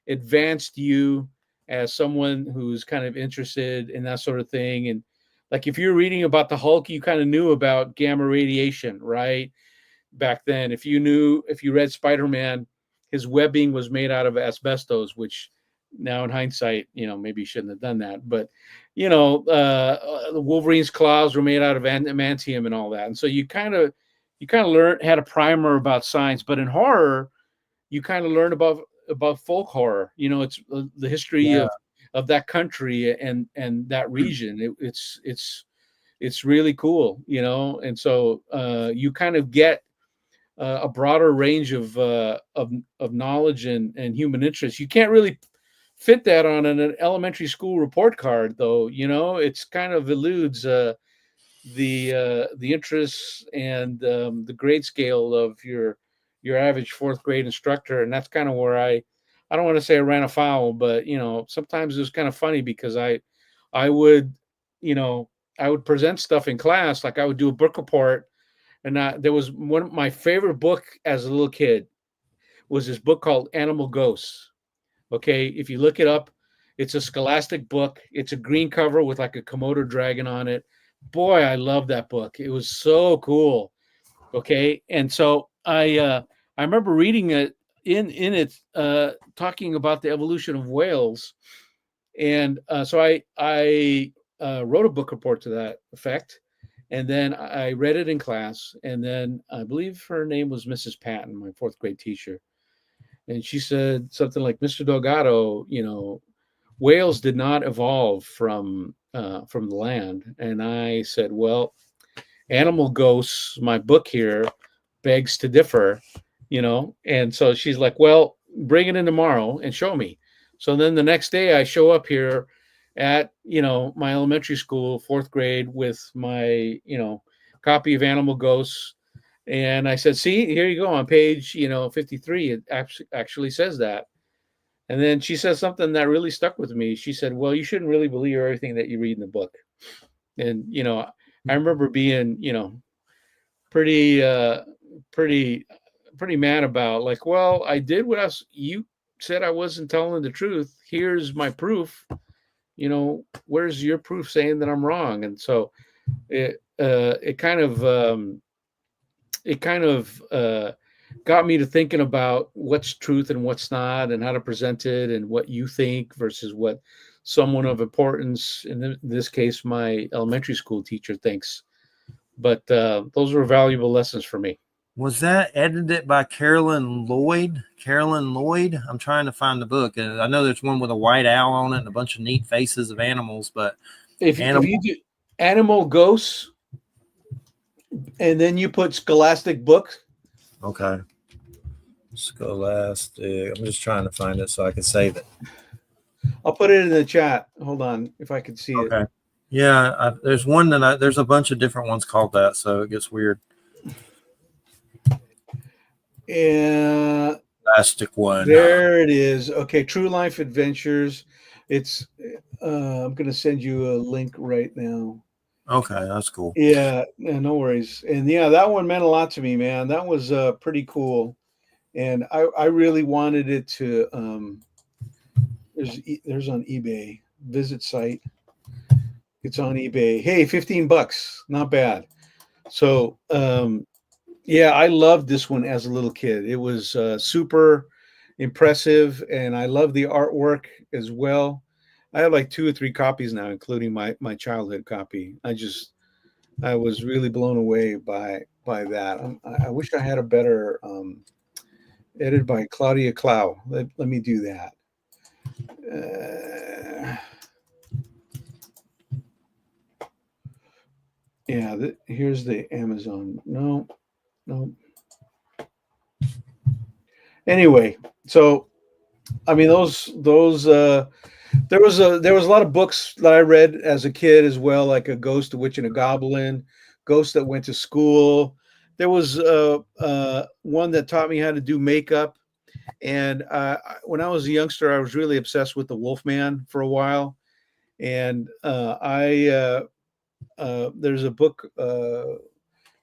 advanced you as someone who's kind of interested in that sort of thing. And like if you're reading about the Hulk, you kind of knew about gamma radiation, right? Back then, if you read Spider-Man, his webbing was made out of asbestos, which Now in hindsight, maybe you shouldn't have done that. But the Wolverine's claws were made out of adamantium and all that, and so you kind of had a primer about science. But in horror, you kind of learn about folk horror. It's the history of that country and that region. It's really cool, and so you kind of get a broader range of knowledge and human interest. You can't really fit that on an elementary school report card, though. It's kind of eludes the interests and the grade scale of your average fourth grade instructor, and that's kind of where I don't want to say I ran afoul, but sometimes it was kind of funny because I would I would present stuff in class, like I would do a book report, and there was one of my favorite book as a little kid was this book called Animal Ghosts. Okay, if you look it up, it's a scholastic book. It's a green cover with like a Komodo dragon on it. Boy, I love that book. It was so cool. Okay, and so I remember reading it in it talking about the evolution of whales, and so I wrote a book report to that effect, and then I read it in class, and then I believe her name was Mrs. Patton, my fourth grade teacher, and she said something like, "Mr. Delgado, whales did not evolve from the land," and I said, "Well, Animal Ghosts, my book here, begs to differ, and so she's like, "Well, bring it in tomorrow and show me." So then the next day I show up here at my elementary school, fourth grade, with my copy of Animal Ghosts, and I said, "See, here you go on page 53. It actually says that." And then she says something that really stuck with me. She said, "Well, you shouldn't really believe everything that you read in the book." And I remember being pretty pretty mad about, like, well, I did what you said I wasn't telling the truth. Here's my proof. Where's your proof saying that I'm wrong? And so it kind of got me to thinking about what's truth and what's not, and how to present it, and what you think versus what someone of importance, in this case my elementary school teacher, thinks. But those were valuable lessons for me. Was that edited by Carolyn Lloyd? Carolyn Lloyd? I'm trying to find the book. And I know there's one with a white owl on it and a bunch of neat faces of animals, but if you do Animal Ghosts and then you put Scholastic book. Okay. Scholastic. I'm just trying to find it so I can save it. I'll put it in the chat. Hold on, if I can see it. Okay. Yeah, there's one there's a bunch of different ones called that, so it gets weird. Yeah. Plastic one. There it is. Okay, True Life Adventures. It's I'm gonna send you a link right now. Okay, that's cool. Yeah, no worries. And yeah, that one meant a lot to me, man. That was pretty cool. And I really wanted it to there's on eBay. Visit site. It's on eBay. Hey, $15. Not bad. So yeah, I loved this one as a little kid. It was super impressive, and I love the artwork as well. I have like 2 or 3 copies now, including my childhood copy. I was really blown away by that. I wish I had a better edited by Claudia Clow. Let me do that. Yeah, here's the Amazon. No. Anyway, so I mean those there was a lot of books that I read as a kid as well, like A Ghost, a Witch, and a Goblin, Ghost That Went to School. There was one that taught me how to do makeup, and when I was a youngster, I was really obsessed with the Wolfman for a while, and there's a book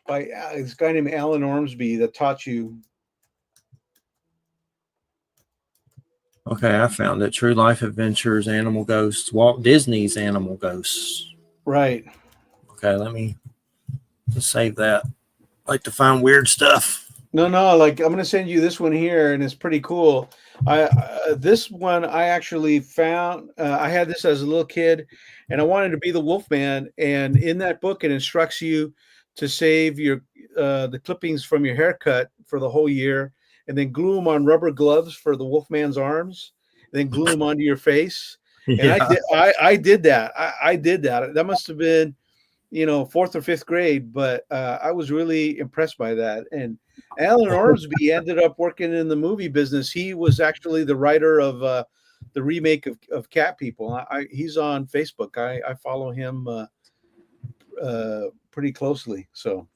by this guy named Alan Ormsby that taught you. Okay, I found it. True Life Adventures, Animal Ghosts, Walt Disney's Animal Ghosts. Right. Okay, let me just save that. I like to find weird stuff. No. Like, I'm gonna send you this one here, and it's pretty cool. This one I actually found. I had this as a little kid, and I wanted to be the Wolfman. And in that book, it instructs you to save your the clippings from your haircut for the whole year, and then glue them on rubber gloves for the Wolfman's arms, and then glue them onto your face. And I Yeah. did. I did that. I did that. That must have been, fourth or fifth grade, but I was really impressed by that. And Alan Ormsby ended up working in the movie business. He was actually the writer of the remake of Cat People. He's on Facebook. I follow him pretty closely. So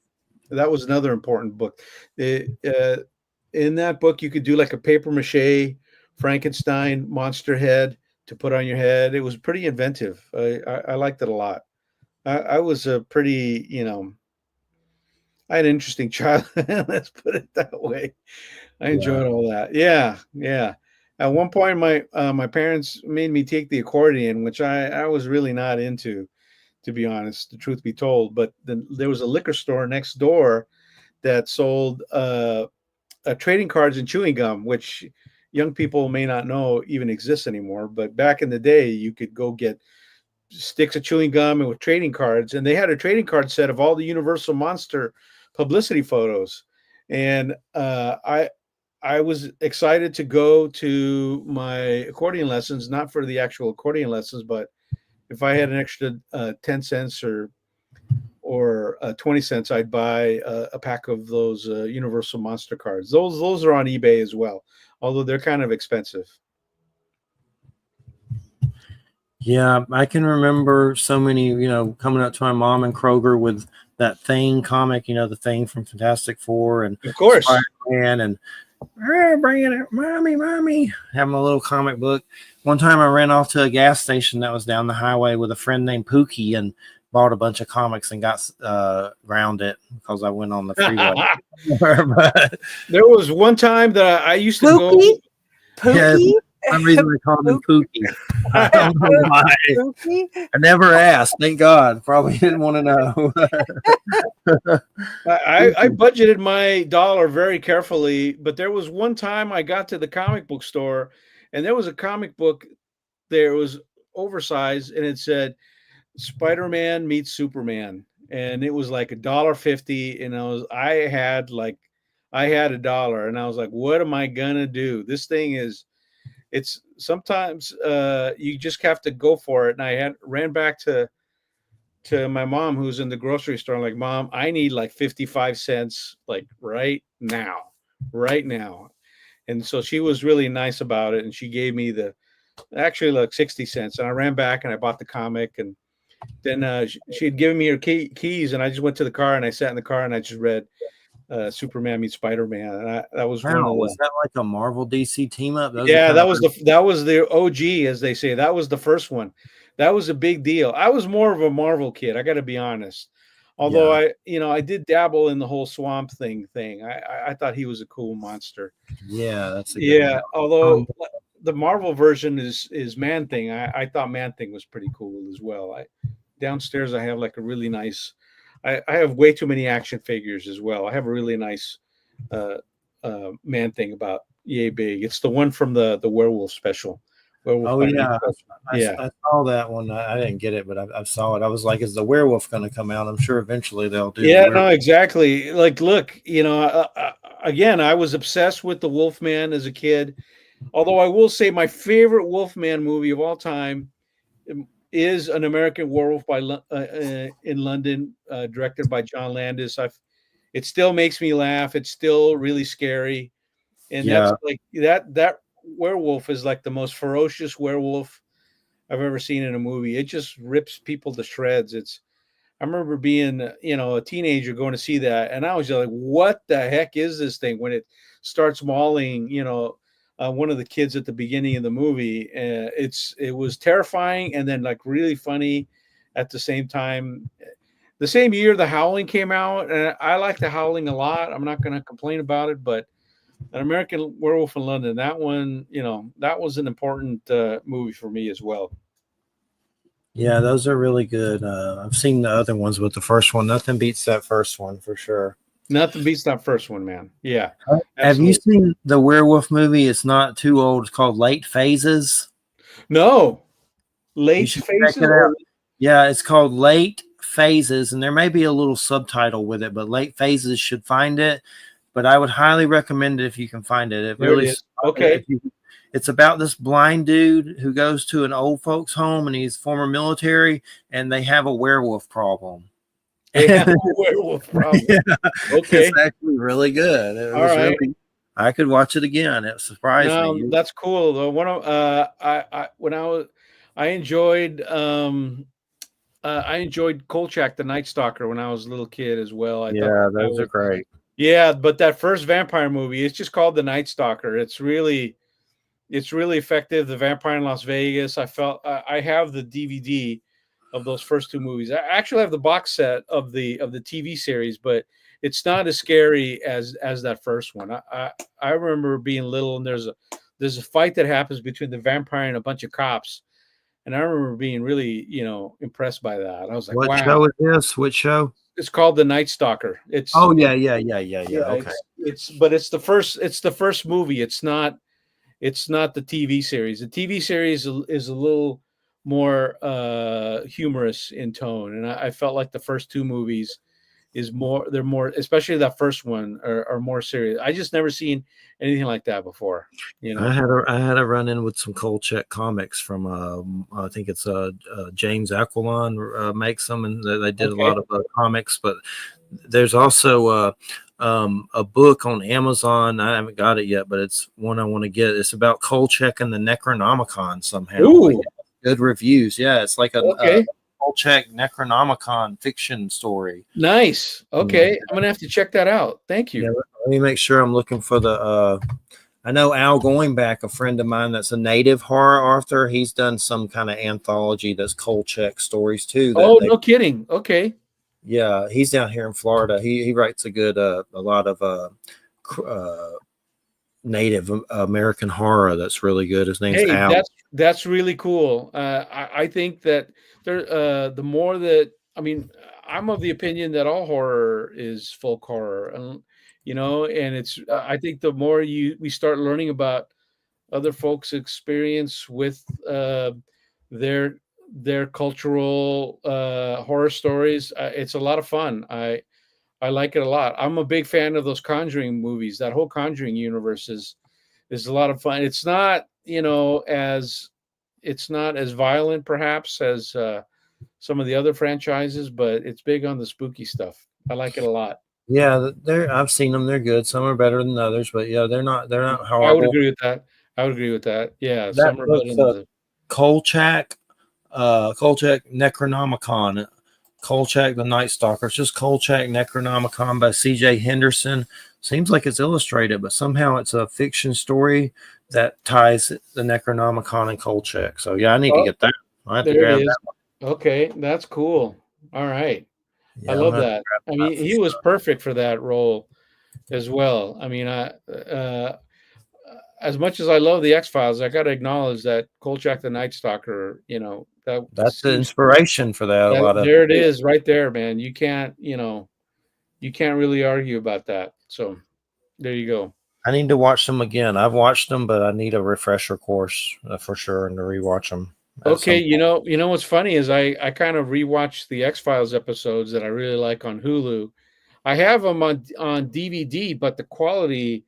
that was another important book. In that book, you could do like a paper mache Frankenstein monster head to put on your head. It was pretty inventive. I liked it a lot. I was a pretty, I had an interesting childhood. Let's put it that way. I Yeah. enjoyed all that. Yeah, yeah. At one point, my parents made me take the accordion, which I was really not into, to be honest. The truth be told, but then there was a liquor store next door that sold trading cards and chewing gum, which young people may not know even exists anymore. But back in the day, you could go get sticks of chewing gum and with trading cards, and they had a trading card set of all the Universal Monster publicity photos. And I was excited to go to my accordion lessons, not for the actual accordion lessons, but if I had an extra 10 cents or 20 cents, I'd buy a pack of those Universal Monster cards. Those are on eBay as well, although they're kind of expensive. Yeah, I can remember so many, coming up to my mom and Kroger with that Thing comic, the Thing from Fantastic Four and Of course. Spider-Man, and bringing it, mommy, having a little comic book. One time I ran off to a gas station that was down the highway with a friend named Pookie and bought a bunch of comics and got grounded because I went on the freeway. But There was one time that I used to go. Pookie? yeah, Pookie? for some reason they called him Pookie. I don't know why. Pookie? I never asked. Thank God. Probably didn't want to know. I budgeted my dollar very carefully, but there was one time I got to the comic book store, and there was a comic book there. It was oversized, and it said Spider-Man meets Superman, and it was like $1.50, and I had $1, and I was like, what am I gonna do? This thing is, it's sometimes you just have to go for it. And I ran back to my mom, who's in the grocery store. I'm like, Mom, I need like 55 cents, like right now. And so she was really nice about it, and she gave me actually like 60 cents. And I ran back and I bought the comic, and then she had given me her keys, and I just went to the car and I sat in the car and I just read Superman meets Spider-Man, and that was one of Wow, the. was that like a Marvel DC team up? Those are Yeah, kind of that was the OG, as they say. That was the first one. That was a big deal. I was more of a Marvel kid, I got to be honest. Although yeah, I did dabble in the whole Swamp thing. I thought he was a cool monster. yeah, that's a good one. Yeah, although the Marvel version is Man Thing. I thought Man Thing was pretty cool as well. Downstairs I have like a really nice. I have way too many action figures as well. I have a really nice uh, Man Thing about yay big. It's the one from the werewolf special. Werewolf Oh by Night yeah, special. Yeah. I saw that one. I didn't get it, but I saw it. I was like, is the werewolf going to come out? I'm sure eventually they'll do the Yeah, no, werewolf. exactly. Like, look, again, I was obsessed with the Wolfman as a kid. Although I will say my favorite Wolfman movie of all time is An American Werewolf in London, directed by John Landis. It still makes me laugh. It's still really scary, and that's Yeah, like that werewolf is like the most ferocious werewolf I've ever seen in a movie. It just rips people to shreds. I remember being, a teenager going to see that, and I was just like, "What the heck is this thing?" When it starts mauling, one of the kids at the beginning of the movie, it was terrifying and then like really funny at the same time. The same year, The Howling came out, and I like The Howling a lot. I'm not going to complain about it, but An American Werewolf in London, that one, that was an important movie for me as well. yeah, those are really good. I've seen the other ones, but the first one, nothing beats that first one for sure. Nothing beats that first one, man. Yeah, Have you absolutely. seen the werewolf movie? It's not too old. It's called Late Phases. No, You late should check phases it or out. Yeah, it's called Late Phases, and there may be a little subtitle with it, but Late Phases should find it. But I would highly recommend it if you can find it. It there it really, is. Okay. it's about this blind dude who goes to an old folks' home, and he's former military, and they have a werewolf problem. They have a werewolf problem. Yeah, it's Okay. actually really good. It All was right. really. I could watch it again. It surprised Now me. that's cool though. One of I when I was I enjoyed I enjoyed Kolchak the Night Stalker when I was a little kid as well. I thought Yeah, that those are was great. yeah, but that first vampire movie, it's just called The Night Stalker. It's really effective. The Vampire in Las Vegas. I have the DVD of those first two movies. I actually have the box set of the TV series, but it's not as scary as that first one. I remember being little and there's a fight that happens between the vampire and a bunch of cops, and I remember being really impressed by that. I was like, What wow. show is this? Which show? It's called The Night Stalker. Oh yeah, yeah, yeah, yeah, yeah. Yeah, Okay. it's the first movie. It's not the TV series. The TV series is a little more humorous in tone, and I felt like the first two movies is more. They're more, especially that first one, are more serious. I just never seen anything like that before. You know. I had a run in with some Kolchak comics from I think it's James Aquilon makes them, and they did a Okay. lot of comics. But there's also a book on Amazon. I haven't got it yet, but it's one I want to get. It's about Kolchak and the Necronomicon somehow. Like Ooh. good reviews. Yeah, it's like a Okay. Kolchak Necronomicon fiction story. Nice. Yeah, Okay. I'm gonna have to check that out. Thank yeah. you. Let me make sure I'm looking for the. I know Al Going Back, a friend of mine that's a native horror author. He's done some kind of anthology that's Kolchak stories too. That Oh, they, no kidding. Okay. yeah, he's down here in Florida. He writes a good a lot of Native American horror that's really good. His name's Hey, Al. that's really cool. I think that the more that I mean, I'm of the opinion that all horror is folk horror, and and it's. I think the more we start learning about other folks' experience with their their cultural horror stories, it's a lot of fun. I like it a lot. I'm a big fan of those Conjuring movies. That whole Conjuring universe is a lot of fun. It's not as violent perhaps as some of the other franchises, but it's big on the spooky stuff. I like it a lot. Yeah, they're I've seen them. They're good. Some are better than others, but yeah, they're not I would horrible. agree with that. I would agree with that. Yeah, That some are better book's than others. Kolchak, Kolchak Necronomicon, Kolchak the Night Stalker. It's just Kolchak Necronomicon by C.J. Henderson. Seems like it's illustrated, but somehow it's a fiction story that ties the Necronomicon and Kolchak. So yeah, I need to Oh, get that. I have to there it grab is. that. Okay, that's cool. All right. I Yeah, I'm love gonna have to that. grab I that mean, for he was sure. perfect for that role as well. I mean, as much as I love the X Files, I got to acknowledge that Kolchak the Night Stalker. That That's the seems inspiration for that. A that lot of there it is, right there, man. You can't really argue about that. So there you go. I need to watch them again. I've watched them, but I need a refresher course for sure and to rewatch them at Okay, some point. what's funny is I kind of rewatched the X Files episodes that I really like on Hulu. I have them on DVD, but the quality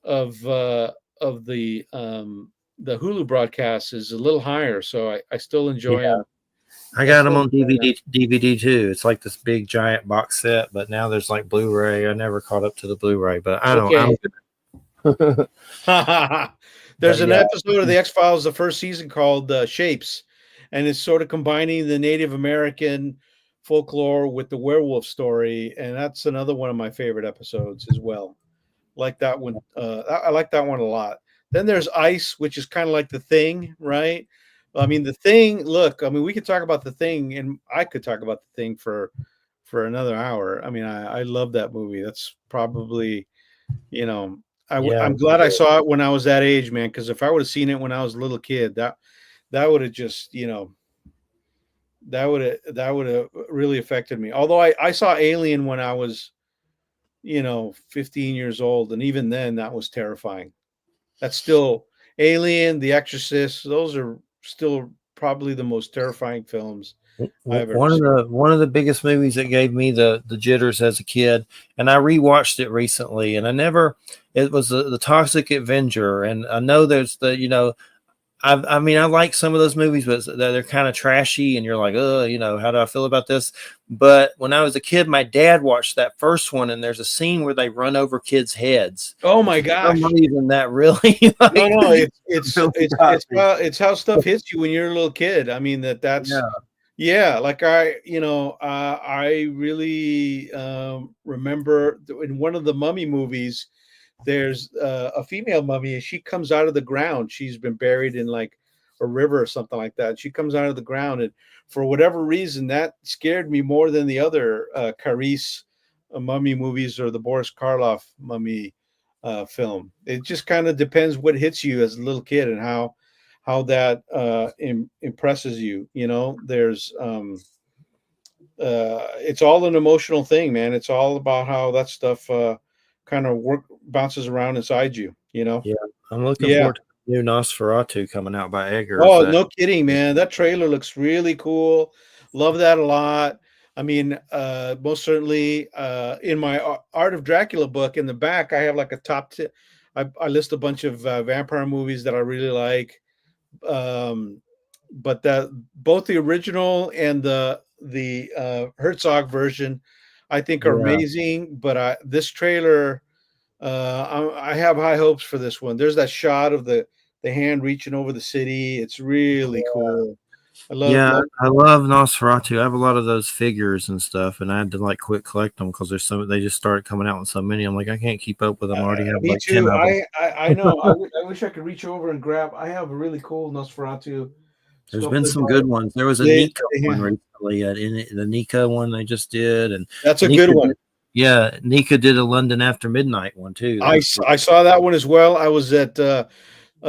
of uh, of the Hulu broadcast is a little higher, so I still enjoy Yeah, them. I I got them still on enjoy DVD too. It's like this big giant box set, but now there's like Blu-ray. I never caught up to the Blu-ray, but I don't. I'm that. good. Okay. There's But an yeah, episode of the X Files, the first season, called Shapes, and it's sort of combining the Native American folklore with the werewolf story, and that's another one of my favorite episodes as well. Like that one, I like that one a lot. Then there's Ice, which is kind of like the Thing, right? I mean, the Thing. Look, I mean, we could talk about the Thing, and I could talk about the Thing for another hour. I mean, I love that movie. That's probably you know, yeah, I'm glad I saw it when I was that age, man. Because if I would have seen it when I was a little kid, that would have just, that would have really affected me. Although I saw Alien when I was 15 years old, and even then, that was terrifying. That's still Alien, The Exorcist. Those are still probably the most terrifying films I've ever seen. One of the biggest movies that gave me the jitters as a kid, and I rewatched it recently, and I never. It was the Toxic Avenger, and I know there's I mean, I like some of those movies, but they're kind of trashy, and you're like, how do I feel about this? But when I was a kid, my dad watched that first one, and there's a scene where they run over kids' heads, Oh and my for some gosh. reason, that really No, like no, it's really it's got it's me. how it's how stuff hits you when you're a little kid. I mean that's Yeah, yeah, like I really remember in one of the mummy movies, there's a female mummy and she comes out of the ground. She's been buried in like a river or something like that. She comes out of the ground, and for whatever reason, that scared me more than the other Carice mummy movies or the Boris Karloff mummy film. It just kind of depends what hits you as a little kid and how that impresses you. There's it's all an emotional thing, man. It's all about how that stuff kind of bounces around inside you. yeah. I'm looking Yeah. forward to the new Nosferatu coming out by Eggers. Oh, That no kidding, man. That trailer looks really cool. Love that a lot. I mean, most certainly in my Art of Dracula book in the back, I have like a top 10. I list a bunch of vampire movies that I really like. Um, but that both the original and the Herzog version, I think are yeah, amazing. But this trailer, I have high hopes for this one. There's that shot of the hand reaching over the city. It's really cool. I love yeah. love. I love Nosferatu. I have a lot of those figures and stuff, and I had to like quit collect them because there's so they just started coming out with so many. I'm like, I can't keep up with them. I already have Me like 10 too. of them. I know. I wish I could reach over and grab. I have a really cool Nosferatu There's been sculpted some by good ones. There was a they, Nika one yeah. recently. The Nika one they just did, and That's a good Nika one. did, yeah, Nika did a London After Midnight one too. That was pretty. I saw that one as well. I was at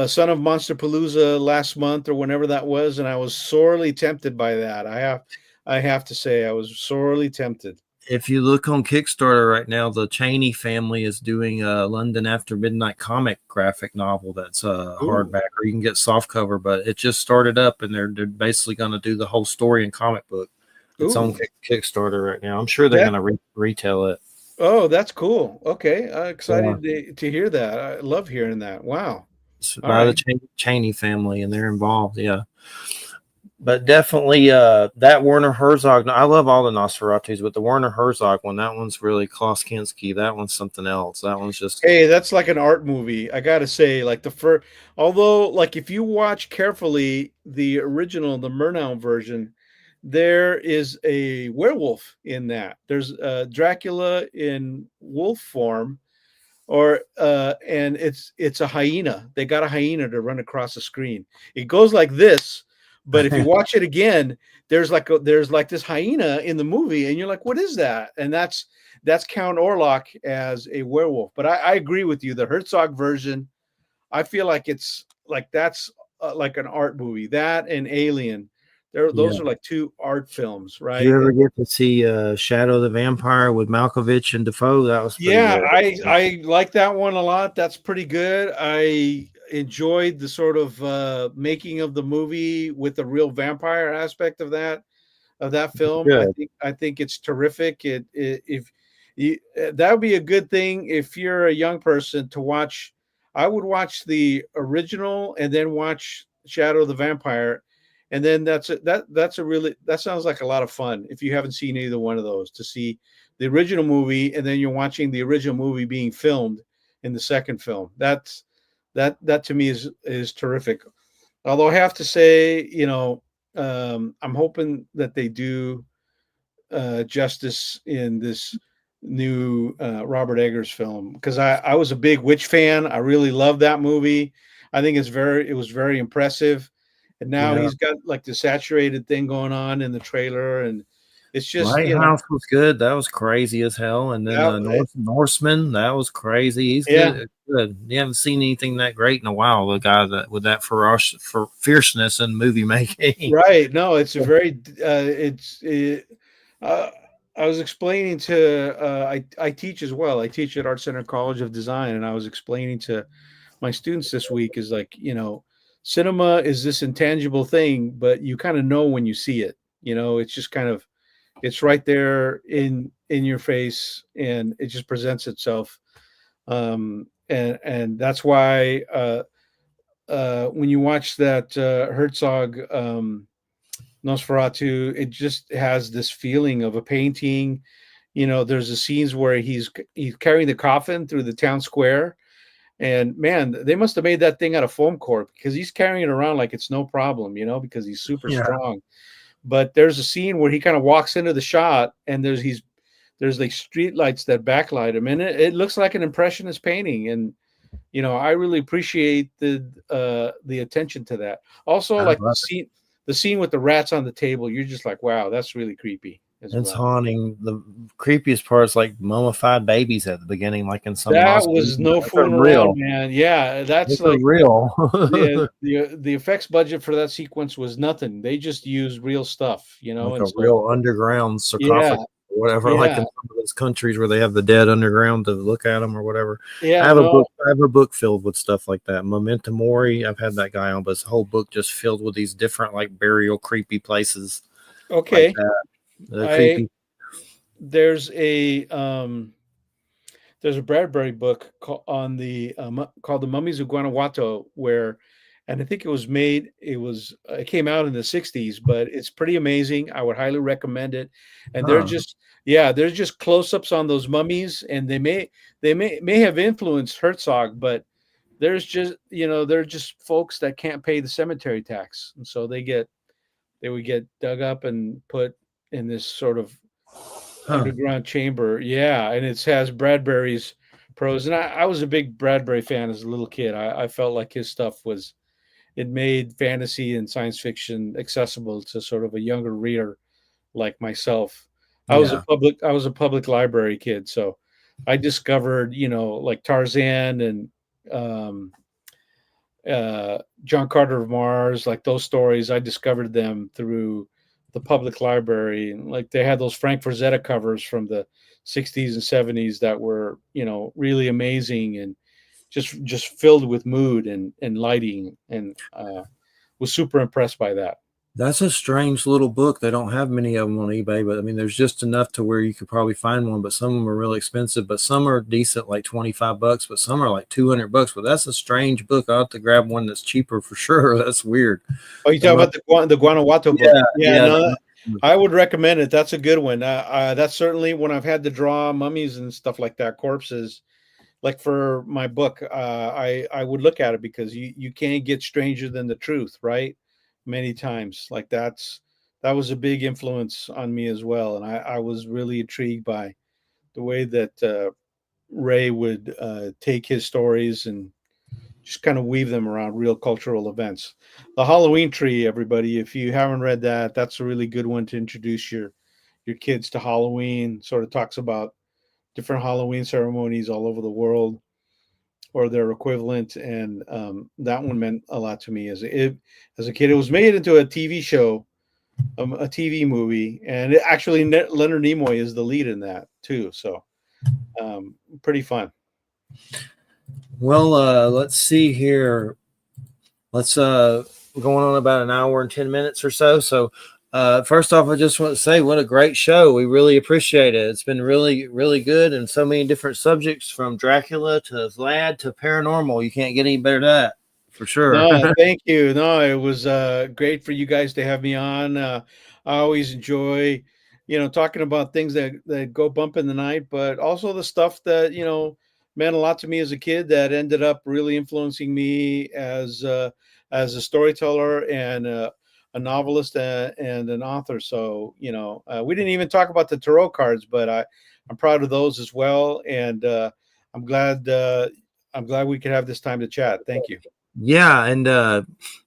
Son of Monster Palooza last month or whenever that was, and I was sorely tempted by that. I have to say I was sorely tempted. If you look on Kickstarter right now, the Cheney family is doing a London After Midnight comic graphic novel that's a Ooh, hardback, or you can get soft cover. But it just started up, and they're basically going to do the whole story in comic book. It's on ooh, Kickstarter right now. I'm sure they're that going to retell it. oh, that's cool. Okay, Yeah, excited to hear that. I love hearing that. Wow. it's All by the right. Cheney family, and they're involved. Yeah. But definitely that Werner Herzog. I love all the Nosferatus, but the Werner Herzog one, that one's really Klaus Kinski. That one's something else. That one's just Hey, that's like an art movie. I gotta say, like the first, although, like if you watch carefully the original, the Murnau version, there is a werewolf in that. There's Dracula in wolf form, or and it's a hyena. They got a hyena to run across the screen. It goes like this, but if you watch it again, there's like this hyena in the movie, and you're like, what is that? And that's Count Orlok as a werewolf. But I agree with you. The Herzog version, I feel like it's like that's like an art movie. That and Alien, yeah. those are like two art films, Did you right? ever And get to see Shadow the Vampire with Malkovich and Defoe? That was pretty yeah, good. I like that one a lot. That's pretty good. I enjoyed the sort of making of the movie with the real vampire aspect of that film. I Good. think I think it's terrific. If you, that would be a good thing if you're a young person to watch. I would watch the original and then watch Shadow of the Vampire, and then that sounds like a lot of fun if you haven't seen either one of those, to see the original movie and then you're watching the original movie being filmed in the second film. That to me is terrific. Although I have to say, I'm hoping that they do justice in this new Robert Eggers film, because I was a big witch fan. I really love that movie. I think it was very impressive. And now Yeah. he's got like the saturated thing going on in the trailer, and it's just Lighthouse was good. That was crazy as hell. And then that, Norseman, that was crazy. He's yeah, good. You haven't seen anything that great in a while. The guy that with that ferocious for fierceness in movie making. right. No, it's a very it's uh, I was explaining to I teach as well. I teach at Art Center College of Design, and I was explaining to my students this week is like, cinema is this intangible thing, but you kind of know when you see it. It's just kind of it's right there in your face, and it just presents itself. And that's why when you watch that Herzog Nosferatu, it just has this feeling of a painting. There's the scenes where he's carrying the coffin through the town square, and man, they must have made that thing out of foam core because he's carrying it around like it's no problem, because he's super Yeah. strong. But there's a scene where he kind of walks into the shot, and there's like street lights that backlight him, and it looks like an impressionist painting. And I really appreciate the attention to that. Also, I like love the scene with the rats on the table, you're just like, wow, that's really creepy as It's well. haunting. The creepiest part is like mummified babies at the beginning, like in some That Moscow. was no Those are fooling around, real. man. Yeah, that's Those are like real. the effects budget for that sequence was nothing. They just used real stuff, Like and a so real underground yeah, sarcophagus or whatever, like yeah, in some of those countries where they have the dead underground to look at them or whatever. I yeah. have a No, book. I have a book filled with stuff like that. Memento Mori. I've had that guy on, but it's a whole book just filled with these different like burial creepy places like okay. that. The I creepy. there's a um there's a Bradbury book called The Mummies of Guanajuato, and I think it came out in the 60s, but it's pretty amazing. I would highly recommend it. And Huh. they're just close-ups on those mummies, and they may have influenced Herzog, but they're just folks that can't pay the cemetery tax, and so they would get dug up and put in this sort of Huh. underground chamber. Yeah, and it has Bradbury's prose. And I was a big Bradbury fan as a little kid. I felt like his stuff it made fantasy and science fiction accessible to sort of a younger reader like myself. Yeah. I was a public library kid, so I discovered, like Tarzan and um, John Carter of Mars, like those stories. I discovered them through the public library, and like they had those Frank Frazetta covers from the 60s and 70s that were, really amazing and just filled with mood and lighting, and was super impressed by that. That's a strange little book. They don't have many of them on eBay, but I mean, there's just enough to where you could probably find one. But some of them are really expensive, but some are decent, like $25, but some are like $200. But that's a strange book. I'll have to grab one that's cheaper for sure. That's weird. Oh, you The talking mu- about the Guanajuato book? yeah, Yeah, yeah, no, I would recommend it. That's a good one. That's certainly when I've had to draw mummies and stuff like that, corpses. Like for my book, I would look at it because you can't get stranger than the truth, right? Many times, like that was a big influence on me as well, and I was really intrigued by the way that Ray would take his stories and just kind of weave them around real cultural events. The Halloween Tree, everybody, if you haven't read that, that's a really good one to introduce your kids to Halloween. Sort of talks about different Halloween ceremonies all over the world or their equivalent, and that one meant a lot to me as a kid. It was made into a TV show, a TV movie, and Leonard Nimoy is the lead in that too. So pretty fun. Well, let's see here. Let's we're going on about an hour and 10 minutes or so. So first off, I just want to say what a great show. We really appreciate it. It's been really, really good, and so many different subjects from Dracula to Vlad to paranormal. You can't get any better than that for sure. No, thank you. No, it was great for you guys to have me on. I always enjoy, talking about things that go bump in the night, but also the stuff that, meant a lot to me as a kid that ended up really influencing me as a storyteller and a novelist and an author. So, we didn't even talk about the tarot cards, but I'm proud of those as well. And I'm glad I'm glad we could have this time to chat. Thank you. Yeah, and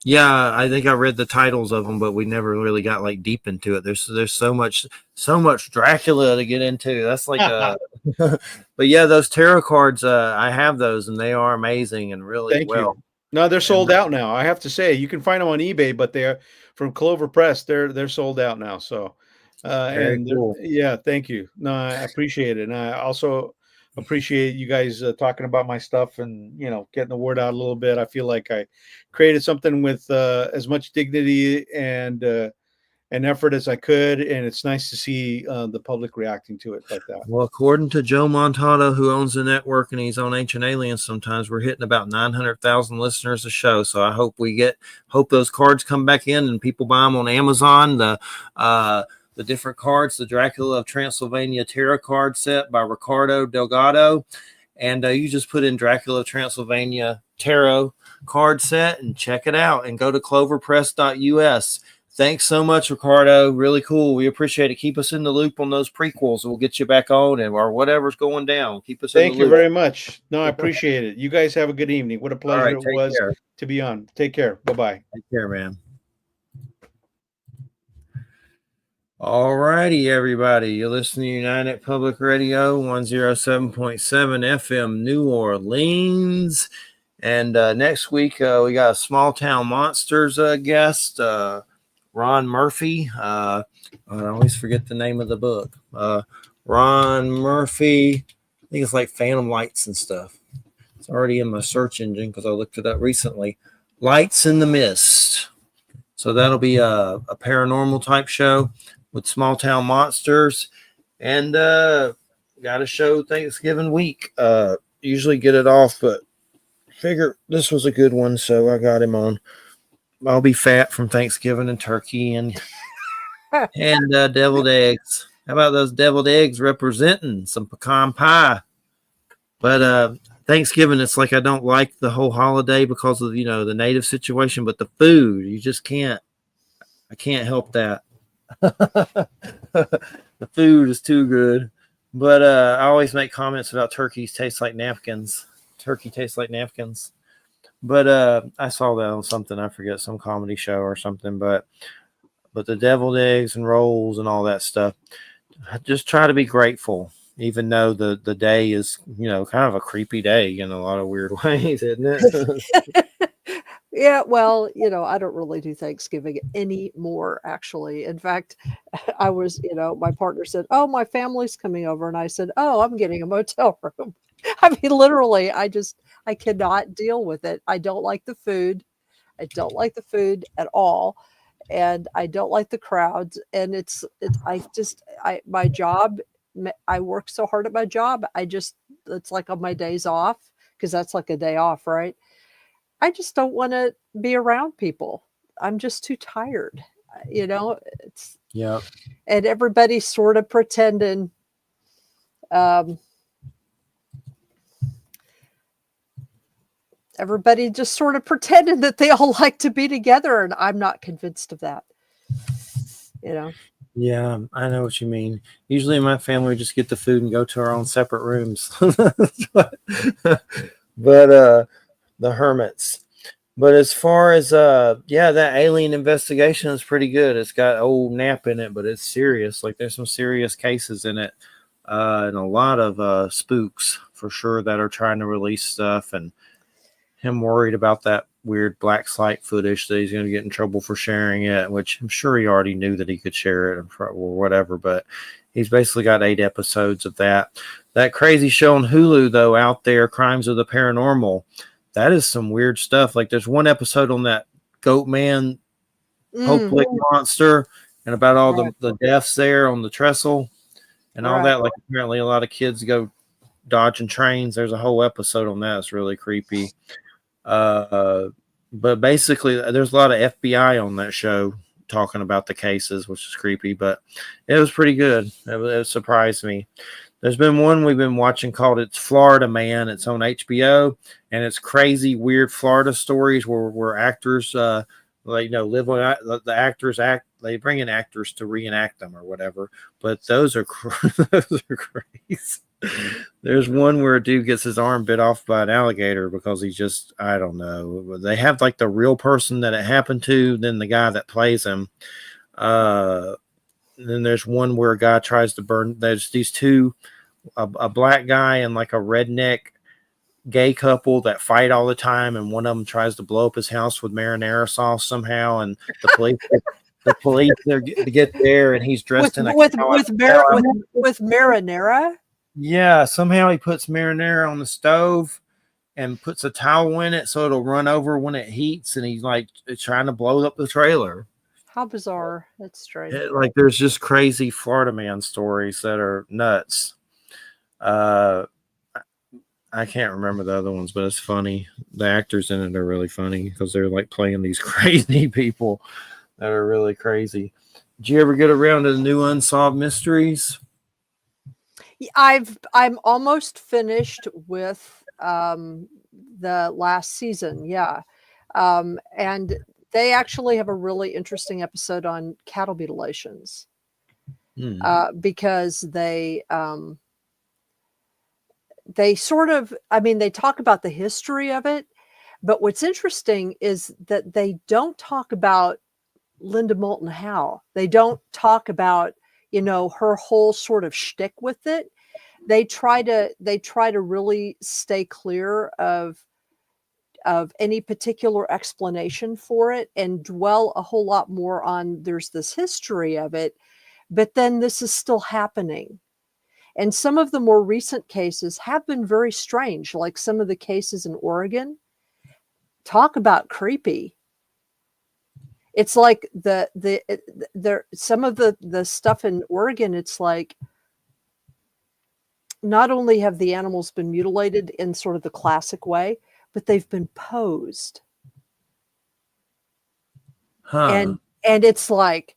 yeah, I think I read the titles of them, but we never really got like deep into it. There's so much Dracula to get into. That's like but yeah, those tarot cards, I have those, and they are amazing and really Thank well. you. No, they're And sold out now. I have to say, you can find them on eBay, but they're from Clover Press. They're sold out now. So Very cool. Yeah, thank you. No, I appreciate it. And I also appreciate you guys talking about my stuff and, getting the word out a little bit. I feel like I created something with as much dignity and effort as I could. And it's nice to see the public reacting to it like that. Well, according to Joe Montaldo, who owns the network and he's on Ancient Aliens sometimes, we're hitting about 900,000 listeners a show. So I hope hope those cards come back in and people buy them on Amazon. The different cards, the Dracula of Transylvania tarot card set by Ricardo Delgado. And you just put in Dracula of Transylvania tarot card set and check it out and go to cloverpress.us. Thanks so much, Ricardo. Really cool. We appreciate it. Keep us in the loop on those prequels. We'll get you back on or whatever's going down. Keep us in the loop. Thank you very much. No, I appreciate it. You guys have a good evening. What a pleasure it was to be on. Take care. Bye-bye. Take care, man. All righty, everybody. You're listening to United Public Radio, 107.7 FM, New Orleans. And next week, we got a Small Town Monsters guest, Ron Murphy. I always forget the name of the book. Ron Murphy. I think it's like Phantom Lights and stuff. It's already in my search engine because I looked it up recently. Lights in the Mist. So that'll be a paranormal type show with Small Town Monsters. And got a show Thanksgiving week. Usually get it off, but figure this was a good one, so I got him on. I'll be fat from Thanksgiving and turkey and deviled eggs. How about those deviled eggs representing some pecan pie? But Thanksgiving, it's like I don't like the whole holiday because of the native situation, but the food, you just can't. I can't help that. The food is too good. But I always make comments about turkeys taste like napkins. Turkey tastes like napkins. But I saw that on something, I forget, some comedy show or something. But the deviled eggs and rolls and all that stuff, just try to be grateful, even though the day is, kind of a creepy day in a lot of weird ways, isn't it? Yeah, well, I don't really do Thanksgiving anymore, actually. In fact, I was, my partner said, "Oh, my family's coming over." And I said, "Oh, I'm getting a motel room." I mean, literally, I cannot deal with it. I don't like the food. I don't like the food at all. And I don't like the crowds. And my job, I work so hard at my job. It's like on my days off, because that's like a day off, right? I just don't want to be around people. I'm just too tired, Yeah. And everybody's sort of pretending, everybody just sort of pretended that they all like to be together, and I'm not convinced of that. Yeah, I know what you mean. Usually in my family, we just get the food and go to our own separate rooms. but the hermits. But as far as that alien investigation is pretty good. It's got old Nap in it, but it's serious. Like there's some serious cases in it, and a lot of spooks for sure that are trying to release stuff, and him worried about that weird black site footage that he's going to get in trouble for sharing it, which I'm sure he already knew that he could share it or whatever. But he's basically got 8 episodes of that. That crazy show on Hulu though, Out There, Crimes of the Paranormal. That is some weird stuff. Like there's one episode on that goat man, Hope monster, and about all the deaths there on the trestle and all that. Like apparently a lot of kids go dodging trains. There's a whole episode on that. It's really creepy. But basically there's a lot of FBI on that show talking about the cases, which is creepy, but it was pretty good. It surprised me. There's been one we've been watching called It's Florida Man. It's on HBO, and it's crazy, weird Florida stories where actors, live on the actors act. They bring in actors to reenact them or whatever. But those are those are crazy. There's one where a dude gets his arm bit off by an alligator because he just, I don't know. They have like the real person that it happened to, then the guy that plays him. Then there's one where a guy tries to burn. There's these two, a black guy and like a redneck gay couple that fight all the time, and one of them tries to blow up his house with marinara sauce somehow, and the police the police there to get there, and he's dressed in a with marinara. Yeah, somehow he puts marinara on the stove and puts a towel in it so it'll run over when it heats, and he's like trying to blow up the trailer. How bizarre! That's strange. Like there's just crazy Florida man stories that are nuts. I can't remember the other ones, but it's funny. The actors in it are really funny because they're like playing these crazy people that are really crazy. Did you ever get around to the new Unsolved Mysteries? I'm almost finished with the last season, yeah, and they actually have a really interesting episode on cattle mutilations because they sort of, I mean, they talk about the history of it, but what's interesting is that they don't talk about Linda Moulton Howe. They don't talk about, you know, her whole sort of shtick with it. They try to really stay clear of any particular explanation for it and dwell a whole lot more on there's this history of it, but then this is still happening. And some of the more recent cases have been very strange, like some of the cases in Oregon. Talk about creepy. It's like some of the stuff in Oregon, it's like not only have the animals been mutilated in sort of the classic way, but they've been posed. And it's like,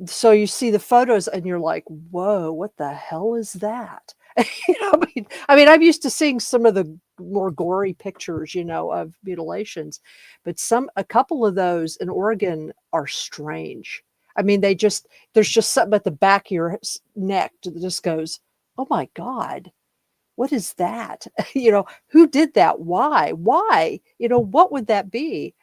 so you see the photos and you're like, whoa, what the hell is that? You know, I mean, I'm used to seeing some of the more gory pictures, you know, of mutilations, but a couple of those in Oregon are strange. I mean, there's just something at the back of your neck that just goes, oh my God, what is that? You know, who did that? Why? You know, what would that be?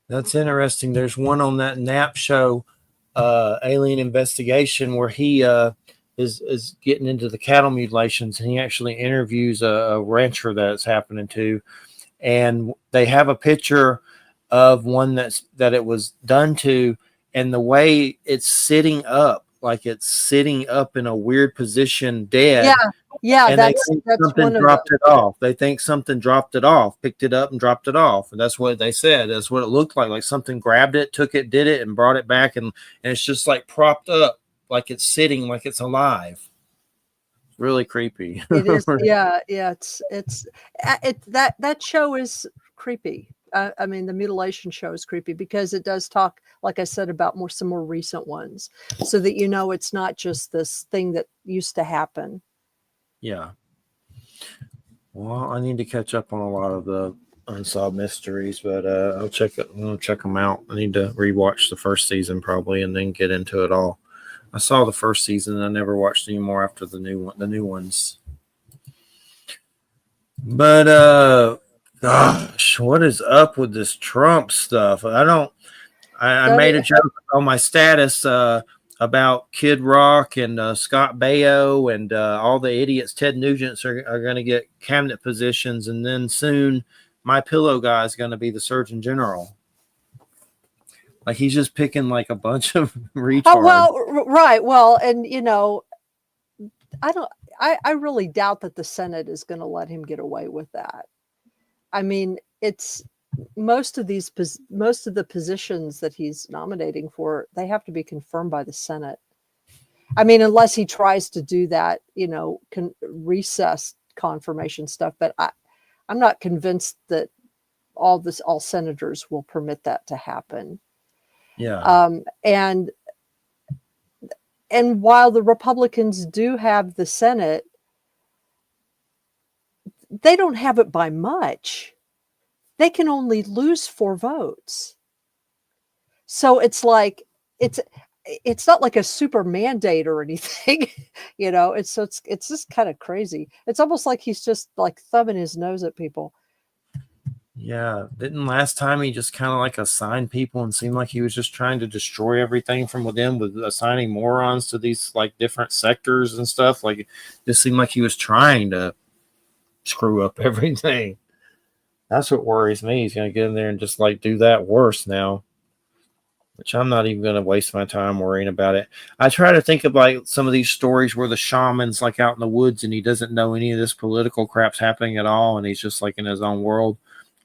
That's interesting. There's one on that Knapp show, Alien Investigation, where he is getting into the cattle mutilations, and he actually interviews a rancher that it's happening to, and they have a picture of one that it was done to, and the way it's sitting up, like it's sitting up in a weird position, dead. Yeah, and that's something dropped it off. They think something dropped it off, picked it up and dropped it off. And that's what they said. That's what it looked like something grabbed it, took it, did it, and brought it back. And it's just like propped up, like it's sitting, like it's alive. Really creepy. It is. Yeah. That show is creepy. I mean, the mutilation show is creepy because it does talk, like I said, about some more recent ones, so that, you know, it's not just this thing that used to happen. Yeah. Well, I need to catch up on a lot of the Unsolved Mysteries, but I'll check them out. I need to rewatch the first season probably, and then get into it all. I saw the first season, and I never watched any more after the new ones. But gosh, what is up with this Trump stuff? I made a joke on my status about Kid Rock and Scott Baio and all the idiots. Ted Nugent are going to get cabinet positions, and then soon My Pillow guy is going to be the Surgeon General. Like, he's just picking like a bunch of retards. Oh, well, right. Well, and you know, I really doubt that the Senate is going to let him get away with that. I mean, it's most of the positions that he's nominating for, they have to be confirmed by the Senate. I mean, unless he tries to do that, you know, recess confirmation stuff. But I'm not convinced that all senators will permit that to happen. Yeah. And while the Republicans do have the Senate, they don't have it by much. They can only lose 4 votes. So it's like, it's not like a super mandate or anything, you know, it's just kind of crazy. It's almost like he's just like thumbing his nose at people. Yeah. Didn't last time he just kind of like assign people and seemed like he was just trying to destroy everything from within with assigning morons to these like different sectors and stuff? Like, it just seemed like he was trying to screw up everything. That's what worries me. He's going to get in there and just like do that worse now. which I'm not even going to waste my time worrying about it. I try to think of like some of these stories where the shaman's like out in the woods and he doesn't know any of this political crap's happening at all, and he's just like in his own world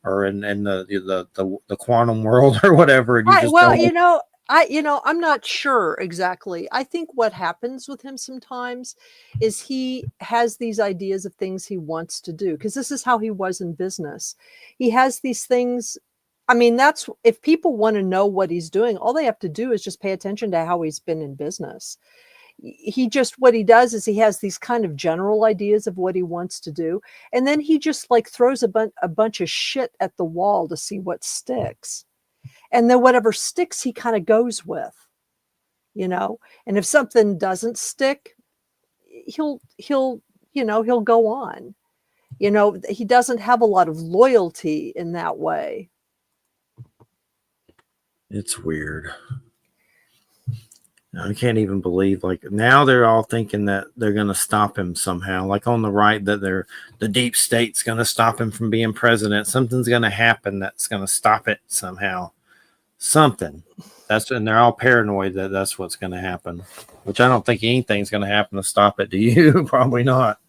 or in the quantum world or whatever, and you Right. just Well, don't. I'm not sure exactly. I think what happens with him sometimes is he has these ideas of things he wants to do, because this is how he was in business. He has these things. I mean, that's if people want to know what he's doing, all they have to do is just pay attention to how he's been in business. He just, what he does is he has these kind of general ideas of what he wants to do, and then he just like throws a bunch of shit at the wall to see what sticks. And then whatever sticks, he kind of goes with, and if something doesn't stick, he'll go on. He doesn't have a lot of loyalty in that way. It's weird. I can't even believe, like, now they're all thinking that they're going to stop him somehow. Like on the right, that the deep state's going to stop him from being president. Something's going to happen that's going to stop it somehow. Something. And they're all paranoid that that's what's going to happen, which I don't think anything's going to happen to stop it. Do you? Probably not.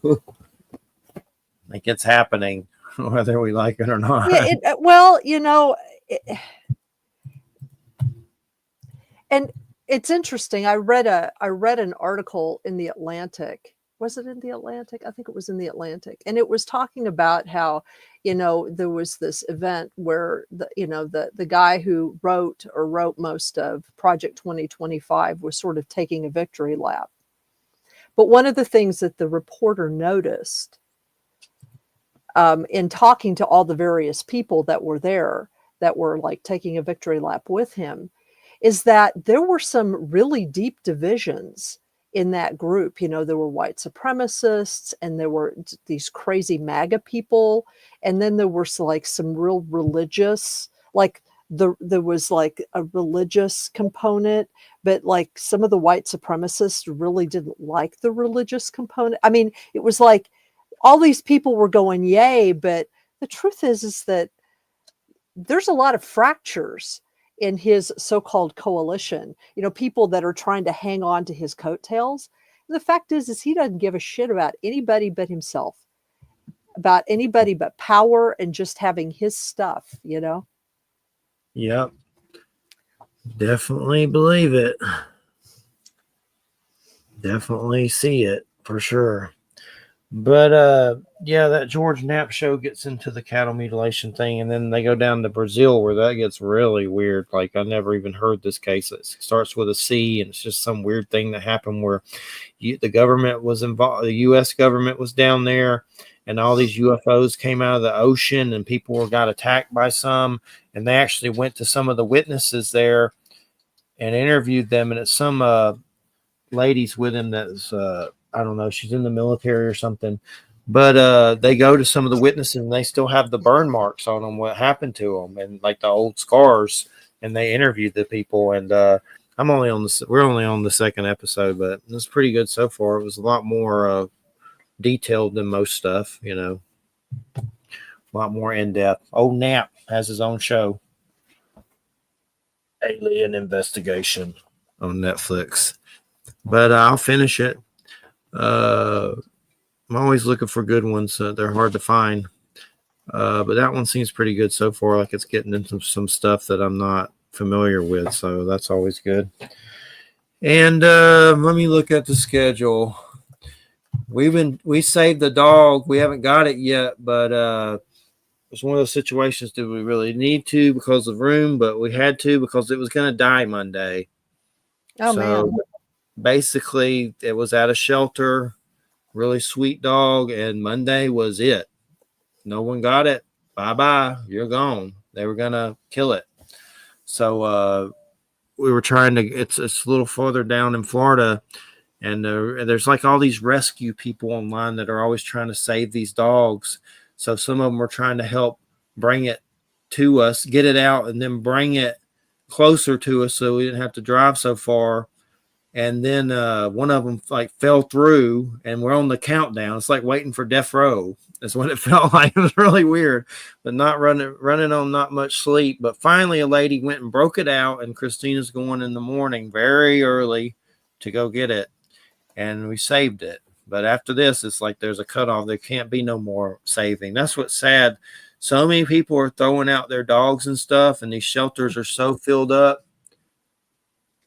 Like, it's happening, whether we like it or not. Yeah. Well, and it's interesting. I read an article in the Atlantic. Was it in the Atlantic? I think it was in the Atlantic, and it was talking about how there was this event where the guy who wrote most of Project 2025 was sort of taking a victory lap. But one of the things that the reporter noticed in talking to all the various people that were there that were like taking a victory lap with him is that there were some really deep divisions in that group. There were white supremacists, and there were these crazy MAGA people, and then there were like some real religious, like there was like a religious component, but like some of the white supremacists really didn't like the religious component. I mean, it was like all these people were going yay, but the truth is that there's a lot of fractures in his so-called coalition, people that are trying to hang on to his coattails. And the fact is he doesn't give a shit about anybody but himself, about anybody but power and just having his stuff, Yep. Definitely believe it. Definitely see it for sure. But yeah, that George Knapp show gets into the cattle mutilation thing, and then they go down to Brazil where that gets really weird. Like, I never even heard this case. It starts with a C, and it's just some weird thing that happened where the government was involved. The U.S. government was down there, and all these UFOs came out of the ocean, and people got attacked by some, and they actually went to some of the witnesses there and interviewed them, and it's some ladies with him that's I don't know, she's in the military or something, but they go to some of the witnesses and they still have the burn marks on them, what happened to them, and like the old scars, and they interviewed the people, and we're only on the second episode, but it's pretty good so far. It was a lot more detailed than most stuff, a lot more in-depth. Old Knapp has his own show, Alien Investigation, on Netflix, but I'll finish it. I'm always looking for good ones. They're hard to find, but that one seems pretty good so far. Like, it's getting into some stuff that I'm not familiar with, so that's always good. And let me look at the schedule. We saved the dog. We haven't got it yet, but it's one of those situations. Do we really need to because of room? But we had to because it was going to die Monday. Oh, man. Basically, it was at a shelter, really sweet dog, and Monday was it. No one got it. Bye-bye. You're gone. They were going to kill it. So we were trying to, it's a little further down in Florida, and there's like all these rescue people online that are always trying to save these dogs. So some of them were trying to help bring it to us, get it out, and then bring it closer to us so we didn't have to drive so far. And then one of them like fell through, and we're on the countdown. It's like waiting for death row. That's what it felt like. It was really weird, but not running on not much sleep. But finally, a lady went and broke it out, and Christina's going in the morning very early to go get it, and we saved it. But after this, it's like there's a cutoff. There can't be no more saving. That's what's sad. So many people are throwing out their dogs and stuff, and these shelters are so filled up.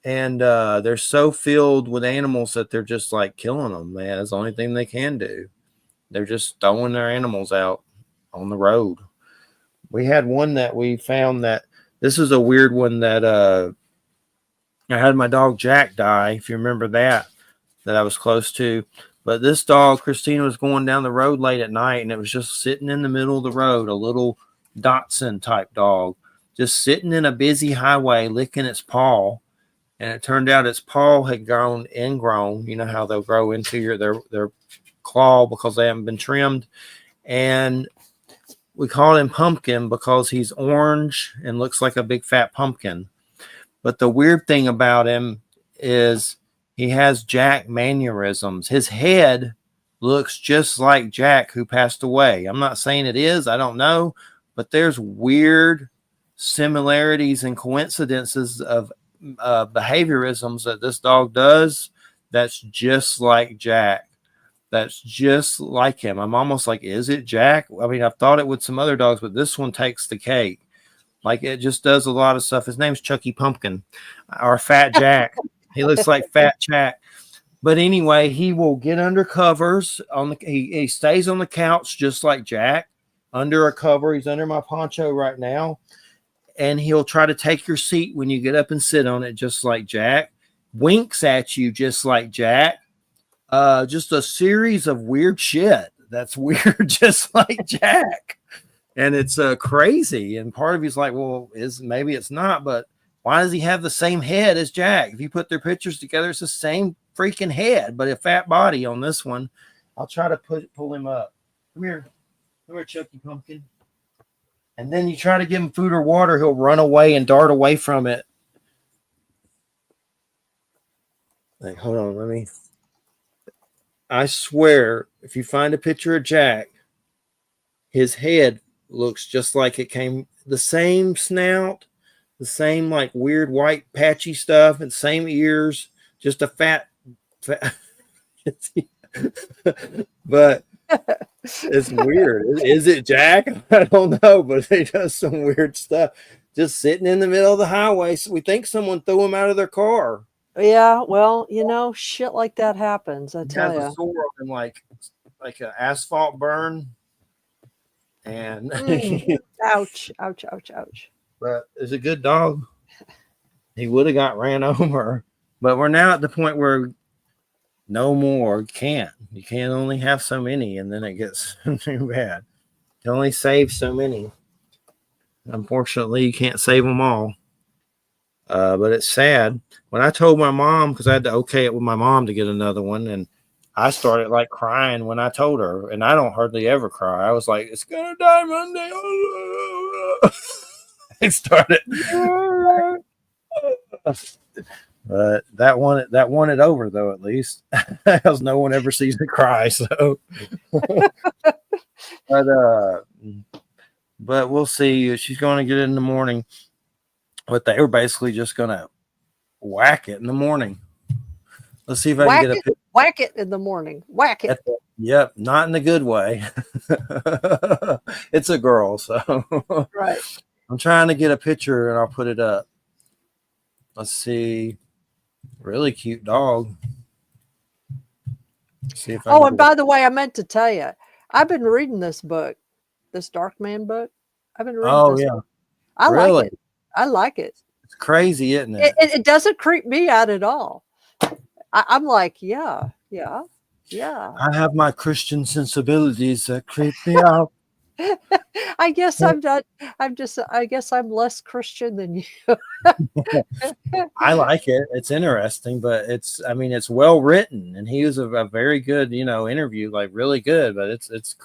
And they're so filled with animals that they're just like killing them, man. It's the only thing they can do. They're just throwing their animals out on the road. We had one that we found that this is a weird one that I had my dog Jack die, if you remember that I was close to. But this dog, Christina, was going down the road late at night, and it was just sitting in the middle of the road, a little Dachshund type dog, just sitting in a busy highway licking its paw. And it turned out its paw had grown ingrown. You know how they'll grow into their claw because they haven't been trimmed. And we call him Pumpkin because he's orange and looks like a big fat pumpkin. But the weird thing about him is he has Jack mannerisms. His head looks just like Jack, who passed away. I'm not saying it is. I don't know. But there's weird similarities and coincidences of behaviorisms that this dog does that's just like Jack. That's just like him. I'm almost like, is it Jack? I mean, I've thought it with some other dogs, but this one takes the cake. Like, it just does a lot of stuff. His name's Chucky Pumpkin or Fat Jack. He looks like Fat Jack. But anyway, he will get under covers. He stays on the couch just like Jack, under a cover. He's under my poncho right now. And he'll try to take your seat when you get up and sit on it, just like Jack. Winks at you, just like Jack. Just a series of weird shit that's weird, just like Jack. And it's crazy. And part of he's like, well, maybe it's not, but why does he have the same head as Jack? If you put their pictures together, it's the same freaking head, but a fat body on this one. I'll try to pull him up. Come here, Chucky Pumpkin. And then you try to give him food or water, he'll run away and dart away from it. Like, hold on, I swear, if you find a picture of Jack, his head looks just like it came, the same snout, the same like weird white patchy stuff, and same ears, just a fat but it's weird. Is it Jack? I don't know, but he does some weird stuff. Just sitting in the middle of the highway. So we think someone threw him out of their car. Yeah, well, shit like that happens. I tell you. you. A sore on him like an asphalt burn. And ouch, ouch, ouch, ouch. But it's a good dog. He would have got ran over. But we're now at the point where no more. You can't only have so many, and then it gets too bad. You can only save so many. Unfortunately, you can't save them all. But it's sad. When I told my mom, because I had to okay it with my mom to get another one, and I started like crying when I told her, and I don't hardly ever cry. I was like, it's gonna die Monday. I started. But that won it over, though, at least, because no one ever sees me cry. So, but we'll see. She's going to get it in the morning, but they were basically just going to whack it in the morning. Let's see if I can get whack it in the morning. Whack it. Yep, not in the good way. It's a girl, so right. I'm trying to get a picture and I'll put it up. Let's see. Really cute dog. See if I and by the way, I meant to tell you, I've been reading this book, this Dark Man book. I've been reading this book. I like it. I like it. It's crazy, isn't it? It doesn't creep me out at all. I'm like, yeah. I have my Christian sensibilities that creep me out. I guess I'm not. I guess I'm less Christian than you. I like it. It's interesting, but it's well written, and he was a very good, interview, like really good. But it's.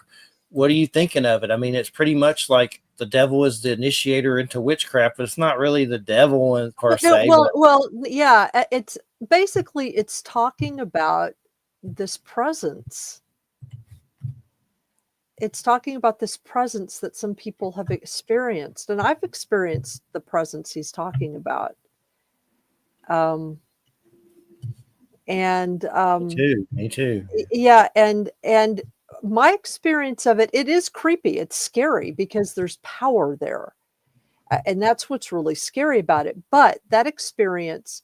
What are you thinking of it? I mean, it's pretty much like the devil is the initiator into witchcraft, but it's not really the devil per se. Well, yeah. It's basically talking about this presence. it's talking about this presence that some people have experienced, and I've experienced the presence he's talking about. And Me too. yeah, and my experience of it, it is creepy. It's scary because there's power there. And that's what's really scary about it. But that experience,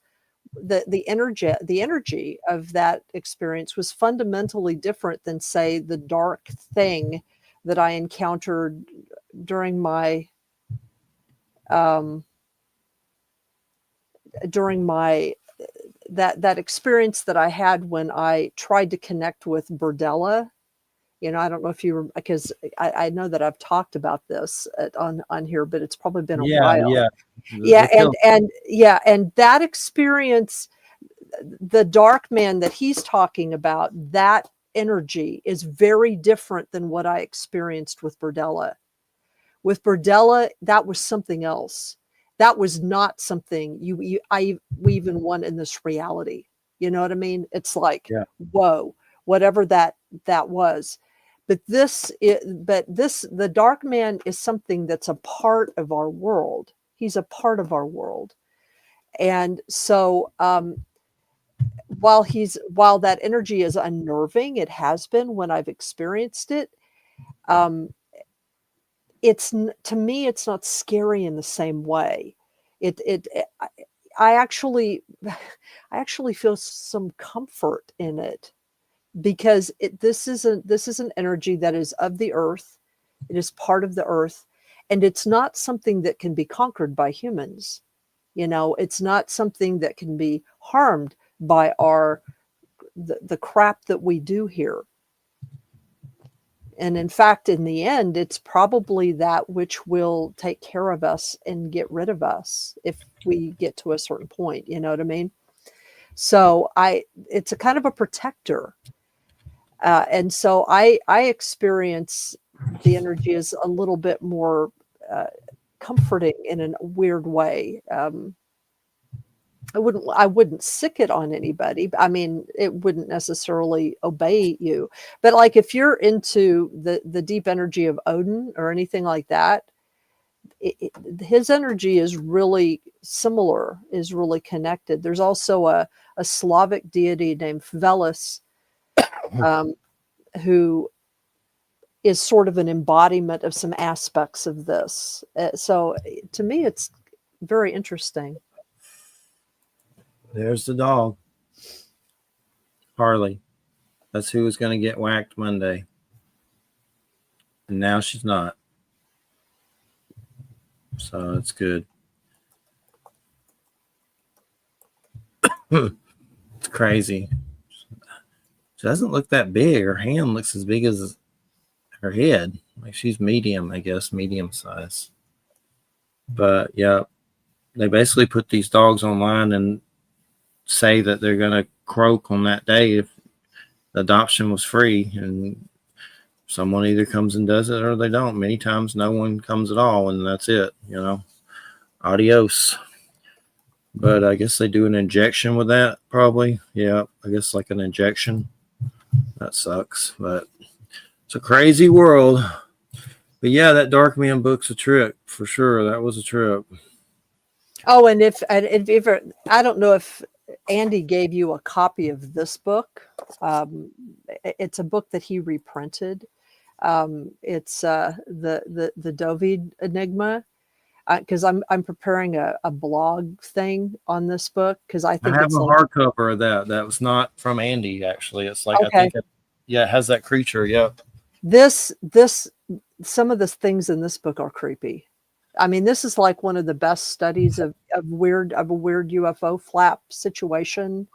the energy of that experience was fundamentally different than, say, the dark thing that I encountered during my that experience that I had when I tried to connect with Berdella. You know, I don't know if you, because I know that I've talked about this on here, but it's probably been a while. And that experience, the dark man that he's talking about, that energy is very different than what I experienced with Berdella. With Berdella, that was something else. That was not something we even want in this reality. You know what I mean? It's like, whoa, whatever that was. But the dark man is something that's a part of our world. He's a part of our world. And so while that energy is unnerving, it has been when I've experienced it. To me, it's not scary in the same way. I actually feel some comfort in it, because this is an energy that is of the earth. It is part of the earth, and it's not something that can be conquered by humans. You know, it's not something that can be harmed by the crap that we do here. And in fact, in the end, it's probably that which will take care of us and get rid of us if we get to a certain point. You know what I mean? So it's a kind of a protector. And so I experience the energy as a little bit more comforting in a weird way. I wouldn't sick it on anybody. I mean, it wouldn't necessarily obey you. But like if you're into the deep energy of Odin or anything like that, his energy is really similar, is really connected. There's also a Slavic deity named Veles, who is sort of an embodiment of some aspects of this. So to me, it's very interesting. There's the dog. Harley. That's who was going to get whacked Monday. And now she's not. So it's good. It's crazy. She doesn't look that big. Her hand looks as big as her head. Like she's medium, I guess, medium size. But yeah, they basically put these dogs online and say that they're going to croak on that day if the adoption was free, and someone either comes and does it or they don't. Many times no one comes at all, and that's it, you know. Adios. But I guess they do an injection with that, probably. Yeah, I guess like an injection. That sucks, but it's a crazy world. But yeah, that Dark Man book's a trip for sure. That was a trip. Oh, and if I don't know if Andy gave you a copy of this book. It's a book that he reprinted. It's the Dovid Enigma, because I'm preparing a blog thing on this book, because I think I have a hardcover of that. That was not from Andy, actually. It's like, okay. I think it has that creature. Yep. Some of the things in this book are creepy. I mean, this is like one of the best studies of a weird UFO flap situation.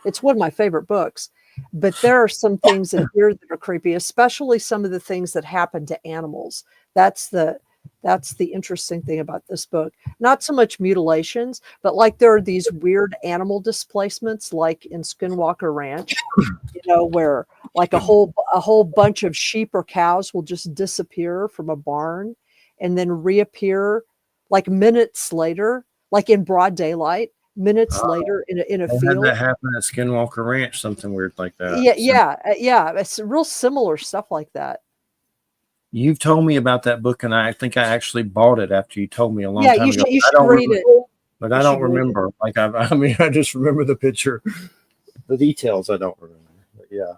It's one of my favorite books, but there are some things in here that are creepy, especially some of the things that happen to animals. That's the interesting thing about this book. Not so much mutilations, but like there are these weird animal displacements, like in Skinwalker Ranch, you know, where like a whole bunch of sheep or cows will just disappear from a barn and then reappear like minutes later, like in broad daylight, minutes later in a field. Had that happen at Skinwalker Ranch, something weird like that. Yeah. It's real similar stuff like that. You've told me about that book, and I think I actually bought it after you told me a long Yeah, time you ago. should, you I should don't read remember, it. but You I don't should read it. remember. Like I mean, I just remember the picture. The details I don't remember. But yeah,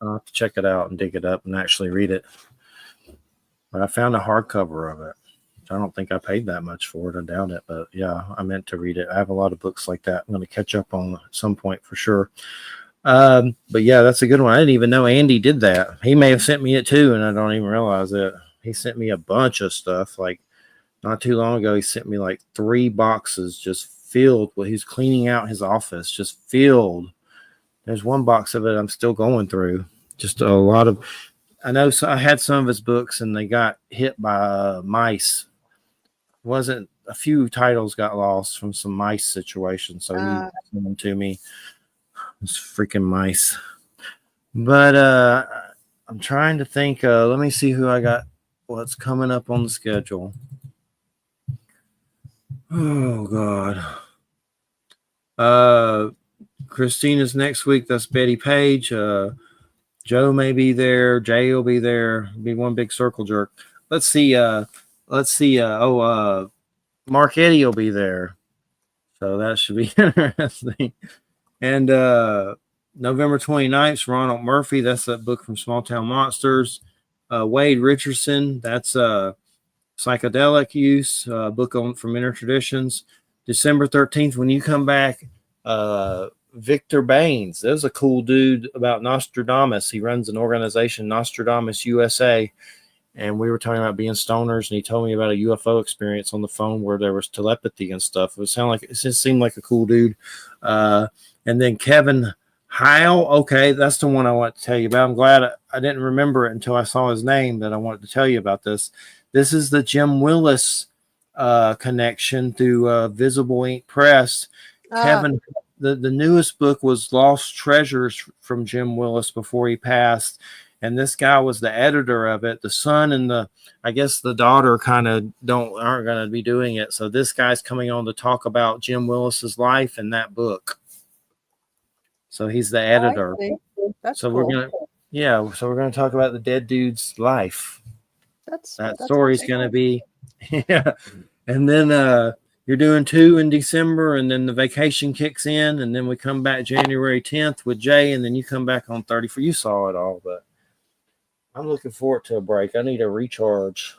I'll have to check it out and dig it up and actually read it. But I found a hardcover of it. I don't think I paid that much for it. I doubt it. But yeah, I meant to read it. I have a lot of books like that I'm going to catch up on at some point for sure. But yeah, that's a good one. I didn't even know Andy did that. He may have sent me it too, and I don't even realize it. He sent me a bunch of stuff. Like not too long ago, he sent me like 3 boxes just filled. Well, he's cleaning out his office, just filled. There's one box of it I'm still going through. Just a lot of. I know I had some of his books, and they got hit by mice. Wasn't a few titles got lost from some mice situations, so he sent them to me. Those freaking mice. But I'm trying to think. Let me see who I got. What's coming up on the schedule? Oh God. Christina's next week. That's Betty Page. Joe may be there. Jay will be there. It'll be one big circle jerk. Let's see. Mark Eddy will be there. So that should be interesting. And November 29th, Ronald Murphy. That's that book from Small Town Monsters. Wade Richardson. That's Psychedelic Use, book from Inner Traditions. December 13th, when you come back, Victor Baines. There's a cool dude about Nostradamus. He runs an organization, Nostradamus USA. And we were talking about being stoners, and he told me about a UFO experience on the phone where there was telepathy and stuff. It just seemed like a cool dude. And then Kevin Heil. Okay, that's the one I want to tell you about. I'm glad I didn't remember it until I saw his name that I wanted to tell you about this. This is the Jim Willis connection through Visible Ink Press. Kevin, the newest book was Lost Treasures from Jim Willis before he passed. And this guy was the editor of it. The son and I guess the daughter kind of aren't going to be doing it. So this guy's coming on to talk about Jim Willis's life in that book. So he's the editor. That's so cool. we're gonna talk about the dead dude's life. That's story's awesome. gonna be, yeah. And then you're doing 2 in December, and then the vacation kicks in, and then we come back January 10th with Jay, and then you come back on 34th. You saw it all, but I'm looking forward to a break. I need a recharge.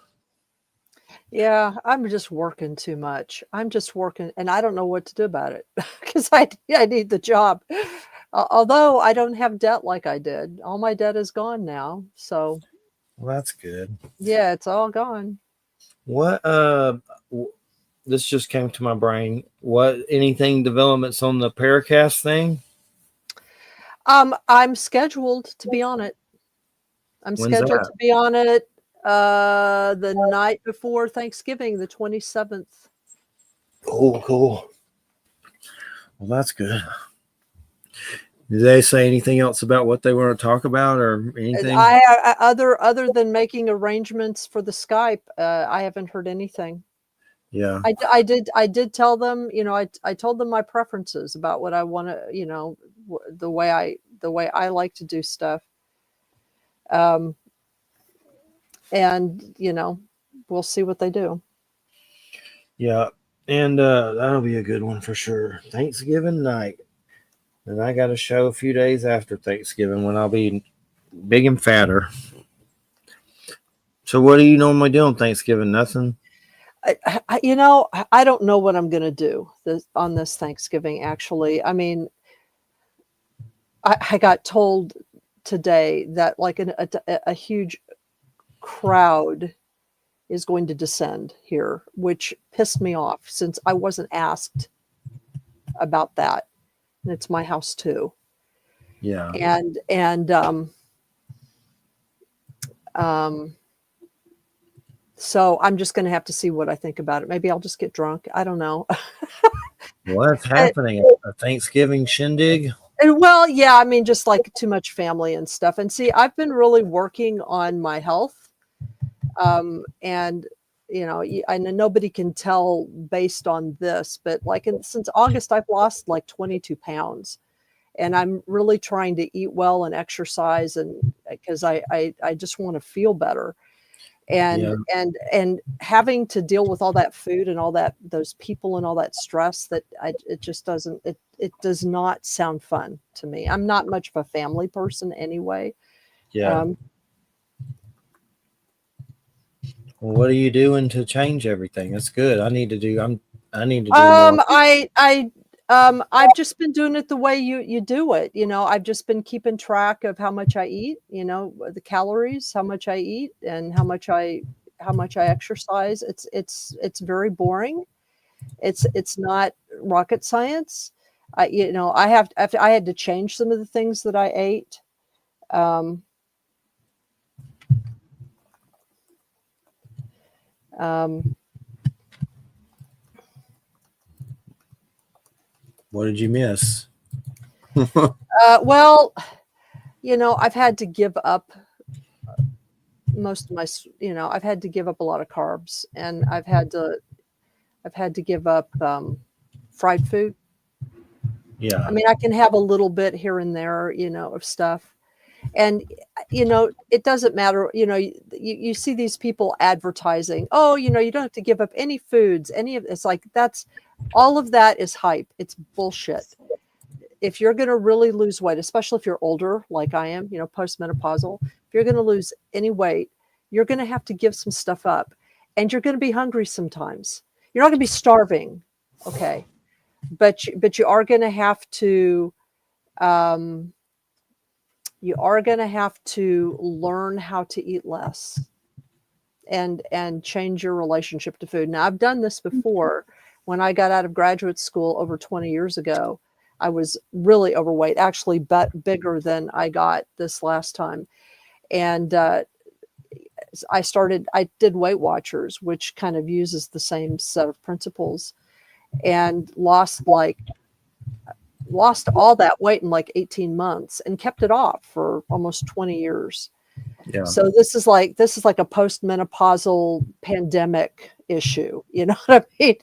Yeah, I'm just working too much. I'm just working, and I don't know what to do about it because I need the job. Although I don't have debt like I did. All my debt is gone now. So, well, that's good. Yeah, it's all gone. What this just came to my brain. Anything developments on the Paracast thing? I'm scheduled to be on it. When's scheduled that? to be on it the night before Thanksgiving, the 27th. Cool. Well, that's good. Did they say anything else about what they want to talk about or anything? Other than making arrangements for the Skype, I haven't heard anything. Yeah. I did tell them, I told them my preferences about what I want to, the way I like to do stuff. And we'll see what they do. Yeah. And that'll be a good one for sure. Thanksgiving night. And I got a show a few days after Thanksgiving when I'll be big and fatter. So what do you normally do on Thanksgiving? Nothing? I don't know what I'm going to do on this Thanksgiving, actually. I mean, I got told today that like a huge crowd is going to descend here, which pissed me off since I wasn't asked about that. And it's my house too. Yeah. So I'm just going to have to see what I think about it. Maybe I'll just get drunk. I don't know. What's happening? A Thanksgiving shindig? Well, yeah, I mean, just like too much family and stuff. And see, I've been really working on my health. And I know nobody can tell based on this, but like since August, I've lost like 22 pounds, and I'm really trying to eat well and exercise, and because I just want to feel better. and Yeah. and having to deal with all that food and all that those people and all that stress that it just doesn't it does not sound fun to me. I'm not much of a family person anyway. Yeah. Um, Well, what are you doing to change everything? That's good. I need to do more. I've just been doing it the way you do it. You know, I've just been keeping track of how much I eat, you know, the calories, how much I eat and how much I exercise. It's very boring. It's not rocket science. I had to change some of the things that I ate. Um, um, What did you miss? well, you know, I've had to give up most of my, I've had to give up a lot of carbs, and I've had to give up fried food. Yeah. I mean, I can have a little bit here and there, you know, of stuff. And, you know, it doesn't matter. You know, you see these people advertising, oh, you know, you don't have to give up any foods, any of it's like that's all of that is hype. It's bullshit. If you're going to really lose weight, especially if you're older, like I am, you know, postmenopausal, if you're going to lose any weight, you're going to have to give some stuff up, and you're going to be hungry sometimes. You're not going to be starving. Okay. But you are going to have to, um, learn how to eat less and change your relationship to food. Now, I've done this before. When I got out of graduate school over 20 years ago, I was really overweight, actually bigger than I got this last time. And I did Weight Watchers, which kind of uses the same set of principles, and lost all that weight in like 18 months and kept it off for almost 20 years. Yeah. So this is like a postmenopausal pandemic issue. You know what I mean?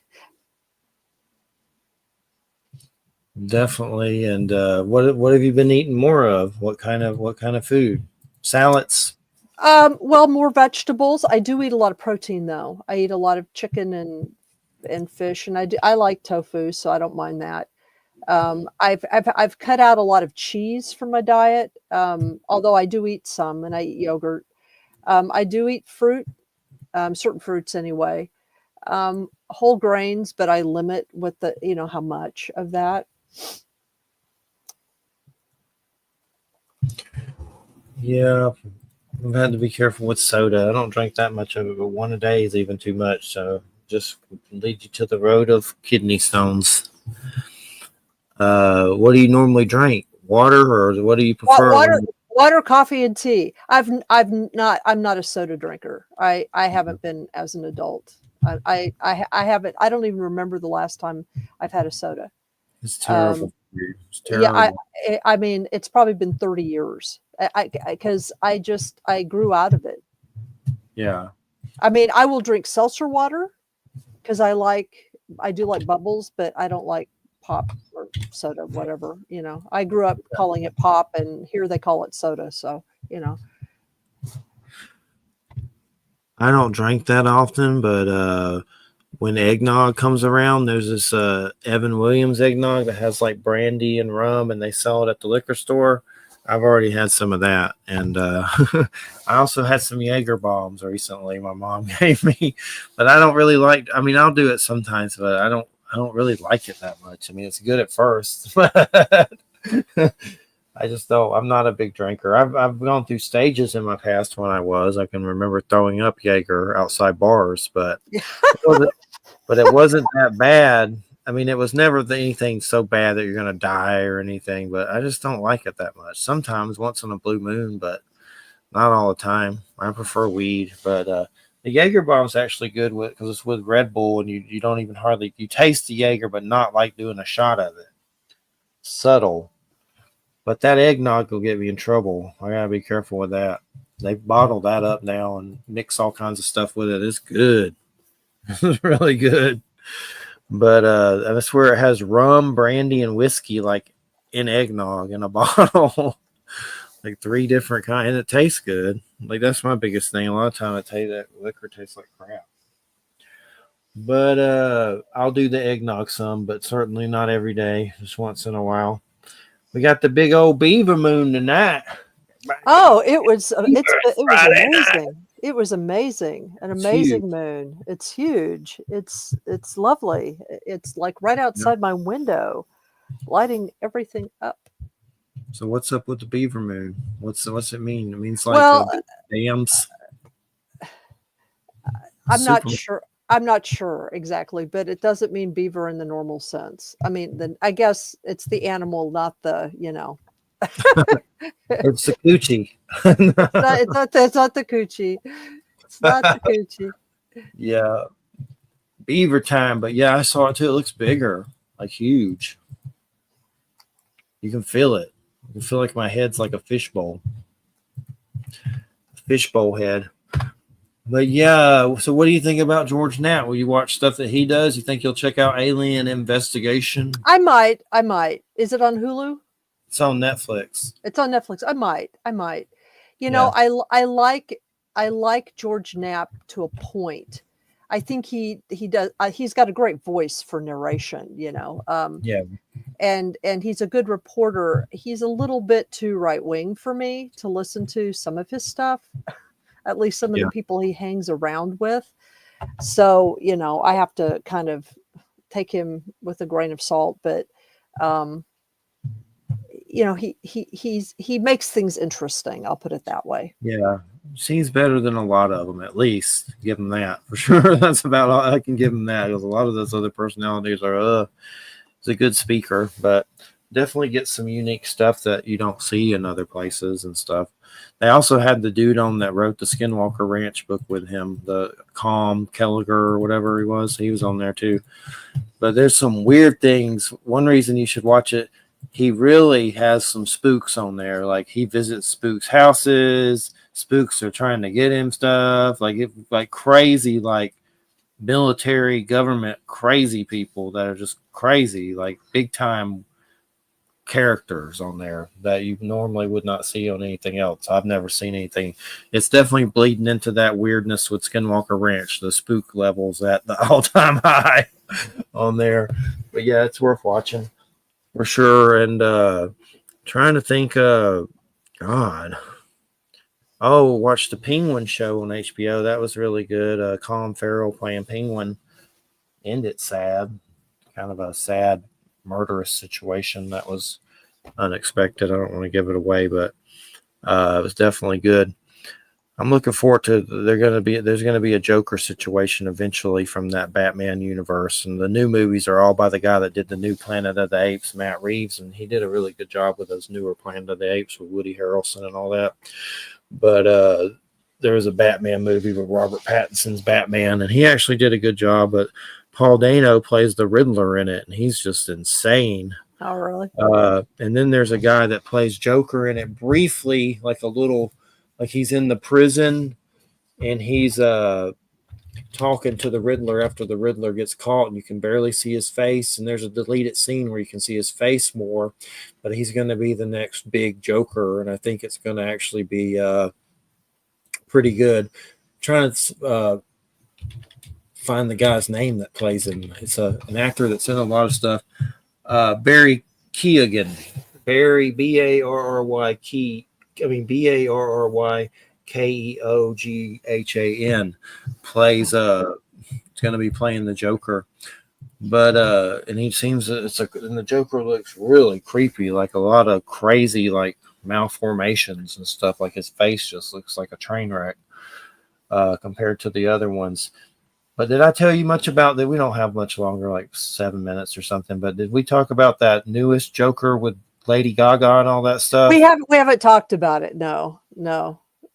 Definitely. And what have you been eating more of? What kind of food? Salads? Well, more vegetables. I do eat a lot of protein though. I eat a lot of chicken and fish, and I like tofu, so I don't mind that. I've cut out a lot of cheese from my diet, although I do eat some, and I eat yogurt. I do eat fruit, certain fruits anyway, whole grains, but I limit with how much of that. Yeah. I've had to be careful with soda. I don't drink that much of it, but one a day is even too much. So just lead you to the road of kidney stones. What do you normally drink? Water, or what do you prefer? Water, coffee, and tea. I'm not a soda drinker. I haven't been as an adult. I haven't. I don't even remember the last time I've had a soda. It's terrible. It's Yeah, terrible. I mean, it's probably been 30 years. Because I grew out of it. Yeah. I mean, I will drink seltzer water because I do like bubbles, but I don't like pop or soda, whatever. You know, I grew up calling it pop, and here they call it soda. So, you know. I don't drink that often, but when eggnog comes around, there's this Evan Williams eggnog that has like brandy and rum, and they sell it at the liquor store. I've already had some of that, and I also had some Jaeger bombs recently. My mom gave me, but I don't really like. I mean, I'll do it sometimes, but I don't really like it that much. I mean, it's good at first, but I just don't. I'm not a big drinker. I've gone through stages in my past when I can remember throwing up Jaeger outside bars, but it wasn't that bad. I mean, it was never anything so bad that you're going to die or anything, but I just don't like it that much. Sometimes once on a blue moon, but not all the time. I prefer weed, but the Jaeger bomb's actually good because it's with Red Bull, and you don't even hardly, you taste the Jaeger, but not like doing a shot of it. Subtle. But that eggnog will get me in trouble. I got to be careful with that. They bottle that up now and mix all kinds of stuff with it. It's good. It's really good. But that's where it has rum, brandy, and whiskey, like in eggnog in a bottle. like 3 different kinds, and it tastes good. Like that's my biggest thing. A lot of time I tell you that liquor tastes like crap. But I'll do the eggnog some, but certainly not every day. Just once in a while. We got the big old beaver moon tonight. Oh, it was it was Friday night. amazing. It was amazing. An It's huge. amazing moon. It's huge. It's lovely. It's like right outside my window, lighting everything up. So what's up with the beaver moon? What's it mean? It means like Well, dams. I'm not Super- sure. I'm not sure exactly, but it doesn't mean beaver in the normal sense. I mean, I guess it's the animal, not the, It's the coochie. it's not the coochie. It's not the coochie. Yeah, beaver time. But yeah, I saw it too. It looks bigger, like huge. You can feel it. You can feel like my head's like a fishbowl head. But yeah, so what do you think about George Knapp? Will you watch stuff that he does? You think you'll check out Alien Investigation? I might. Is it on Hulu? It's on Netflix. It's on Netflix. I might. Yeah. I like George Knapp to a point. I think he does. He's got a great voice for narration. Yeah. And he's a good reporter. He's a little bit too right wing for me to listen to some of his stuff. At least some of the people he hangs around with. So, I have to kind of take him with a grain of salt, but he makes things interesting. I'll put it that way. Yeah. Seems better than a lot of them, at least. Give him that for sure. That's about all I can give him that. Because a lot of those other personalities are, he's a good speaker, but definitely get some unique stuff that you don't see in other places and stuff. They also had the dude on that wrote the Skinwalker Ranch book with him, the Calm Kelliger or whatever he was. He was on there too. But there's some weird things. One reason you should watch it, he really has some spooks on there. Like he visits spooks' houses. Spooks are trying to get him stuff. Like crazy, like military government crazy people that are just crazy, like big time characters on there that you normally would not see on anything else. I've never seen anything. It's definitely bleeding into that weirdness with Skinwalker Ranch. The spook levels at the all-time high on there. But yeah, it's worth watching for sure. And trying to think, God. Oh, watch the Penguin show on HBO. That was really good. Colin Farrell playing Penguin. Ended sad. Kind of a sad, murderous situation that was unexpected. I don't want to give it away, but it was definitely good. I'm looking forward to there's going to be a Joker situation eventually from that Batman universe, and the new movies are all by the guy that did the new Planet of the Apes, Matt Reeves, and he did a really good job with those newer Planet of the Apes with Woody Harrelson and all that. But there was a Batman movie with Robert Pattinson's Batman, and he actually did a good job, but Paul Dano plays the Riddler in it, and he's just insane. Oh, really? And then there's a guy that plays Joker in it briefly, like he's in the prison, and he's talking to the Riddler after the Riddler gets caught, and you can barely see his face. And there's a deleted scene where you can see his face more, but he's going to be the next big Joker, and I think it's going to actually be pretty good. I'm trying to find the guy's name that plays him. It's an actor that's in a lot of stuff. Barry Keoghan. Barry Barry Keoghan plays it's going to be playing the Joker. But and he seems and the Joker looks really creepy, like a lot of crazy like malformations and stuff. Like his face just looks like a train wreck compared to the other ones. But did I tell you much about that? We don't have much longer, like 7 minutes or something. But did we talk about that newest Joker with Lady Gaga and all that stuff? We haven't talked about it. No.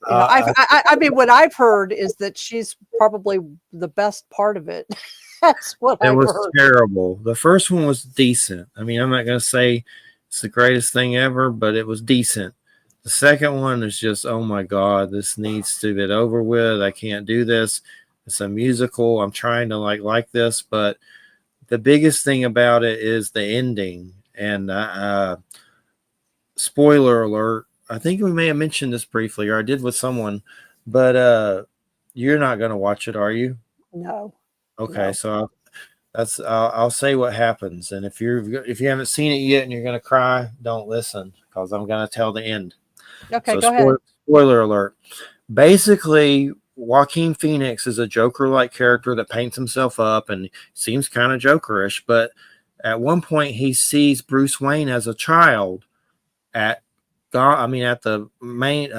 I mean, what I've heard is that she's probably the best part of it. That's what I've heard. It was terrible. The first one was decent. I mean, I'm not going to say it's the greatest thing ever, but it was decent. The second one is just, oh my God, this needs to get over with. I can't do this. It's a musical. I'm trying to like this, but the biggest thing about it is the ending. And spoiler alert, I think we may have mentioned this briefly, or I did with someone, but you're not going to watch it, are you? No. Okay, No. so I'll say what happens, and if you haven't seen it yet and you're going to cry, don't listen because I'm going to tell the end. Okay, So go ahead. spoiler alert. Basically, Joaquin Phoenix is a Joker-like character that paints himself up and seems kind of Jokerish, but at one point he sees Bruce Wayne as a child at the main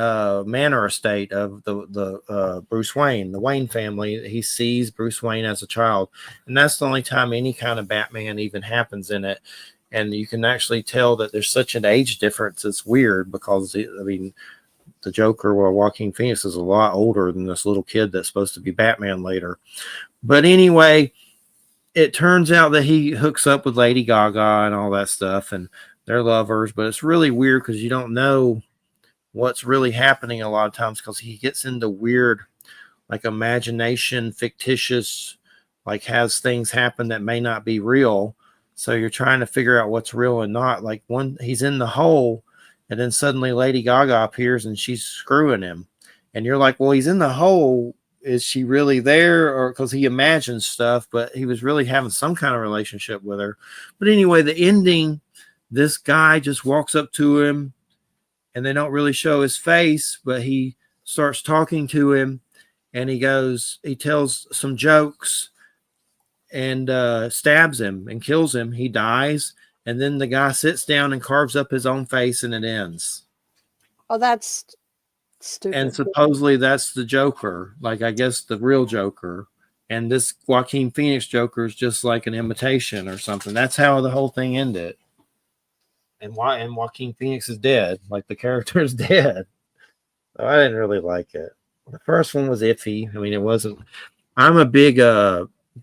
manor estate of the Bruce Wayne, the Wayne family. He sees Bruce Wayne as a child, and that's the only time any kind of Batman even happens in it. And you can actually tell that there's such an age difference. It's weird because the Joker, well, Joaquin Phoenix is a lot older than this little kid that's supposed to be Batman later. But anyway, it turns out that he hooks up with Lady Gaga and all that stuff, and they're lovers, but it's really weird because you don't know what's really happening a lot of times because he gets into weird, like imagination, fictitious, like has things happen that may not be real. So you're trying to figure out what's real and not. Like he's in the hole, and then suddenly Lady Gaga appears and she's screwing him. And you're like, well, he's in the hole. Is she really there? Or because he imagines stuff, but he was really having some kind of relationship with her. But anyway, the ending, this guy just walks up to him and they don't really show his face, but he starts talking to him and he tells some jokes and stabs him and kills him. He dies. And then the guy sits down and carves up his own face and it ends. Oh, that's stupid. And supposedly that's the Joker, like I guess the real Joker. And this Joaquin Phoenix Joker is just like an imitation or something. That's how the whole thing ended. And Joaquin Phoenix is dead. Like the character is dead. So I didn't really like it. The first one was iffy. I mean, it wasn't. I'm a big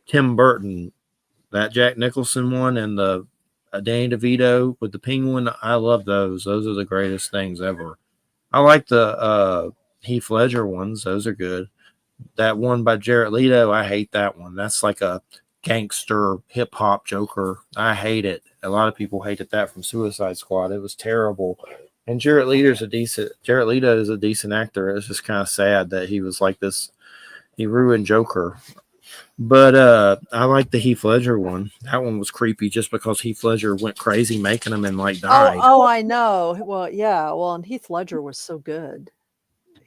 Tim Burton, that Jack Nicholson one, and the Danny DeVito with the penguin. I love those. Those are the greatest things ever. I like the Heath Ledger ones. Those are good. That one by Jared Leto, I hate that one. That's like a gangster hip hop Joker. I hate it. A lot of people hated that from Suicide Squad. It was terrible. And Jared Leto is a decent actor. It's just kind of sad that he was like this. He ruined Joker. But I like the Heath Ledger one. That one was creepy just because Heath Ledger went crazy making them and like died. Oh, I know. Well, yeah. Well, and Heath Ledger was so good.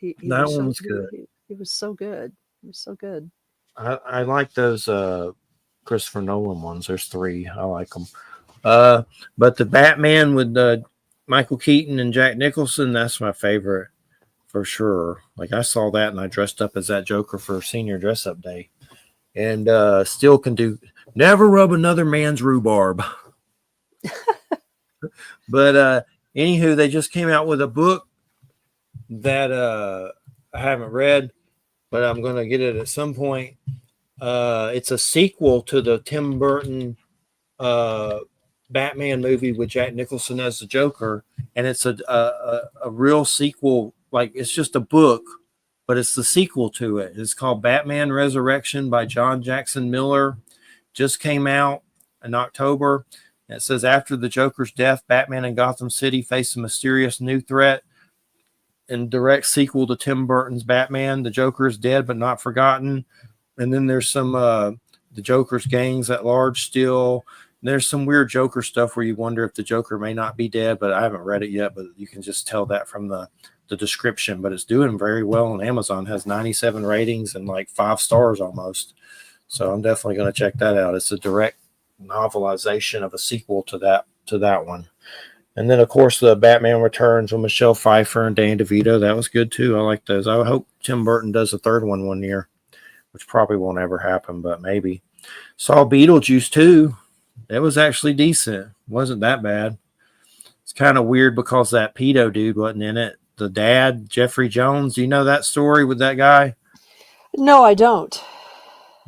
That one was good. He was so good. He was so good. I like those Christopher Nolan ones. There's 3. I like them. But the Batman with Michael Keaton and Jack Nicholson, that's my favorite for sure. Like I saw that and I dressed up as that Joker for senior dress up day. And still can do never rub another man's rhubarb. But anywho, they just came out with a book that I haven't read, but I'm going to get it at some point. It's a sequel to the Tim Burton Batman movie with Jack Nicholson as the Joker, and it's a real sequel. Like it's just a book, but it's the sequel to it. It's called Batman Resurrection by John Jackson Miller. Just came out in October. It says after the Joker's death, Batman and Gotham City face a mysterious new threat. In direct sequel to Tim Burton's Batman, the Joker is dead but not forgotten. And then there's some the Joker's gangs at large still. There's some weird Joker stuff where you wonder if the Joker may not be dead, but I haven't read it yet. But you can just tell that from the description. But it's doing very well on Amazon. It has 97 ratings and like 5 stars almost. So I'm definitely going to check that out. It's a direct novelization of a sequel to that one. And then, of course, the Batman Returns with Michelle Pfeiffer and Danny DeVito. That was good, too. I like those. I hope Tim Burton does a third one year, which probably won't ever happen, but maybe. Saw Beetlejuice, too. It was actually decent. Wasn't that bad. It's kind of weird because that pedo dude wasn't in it. The dad, Jeffrey Jones. Do you know that story with that guy? No, I don't.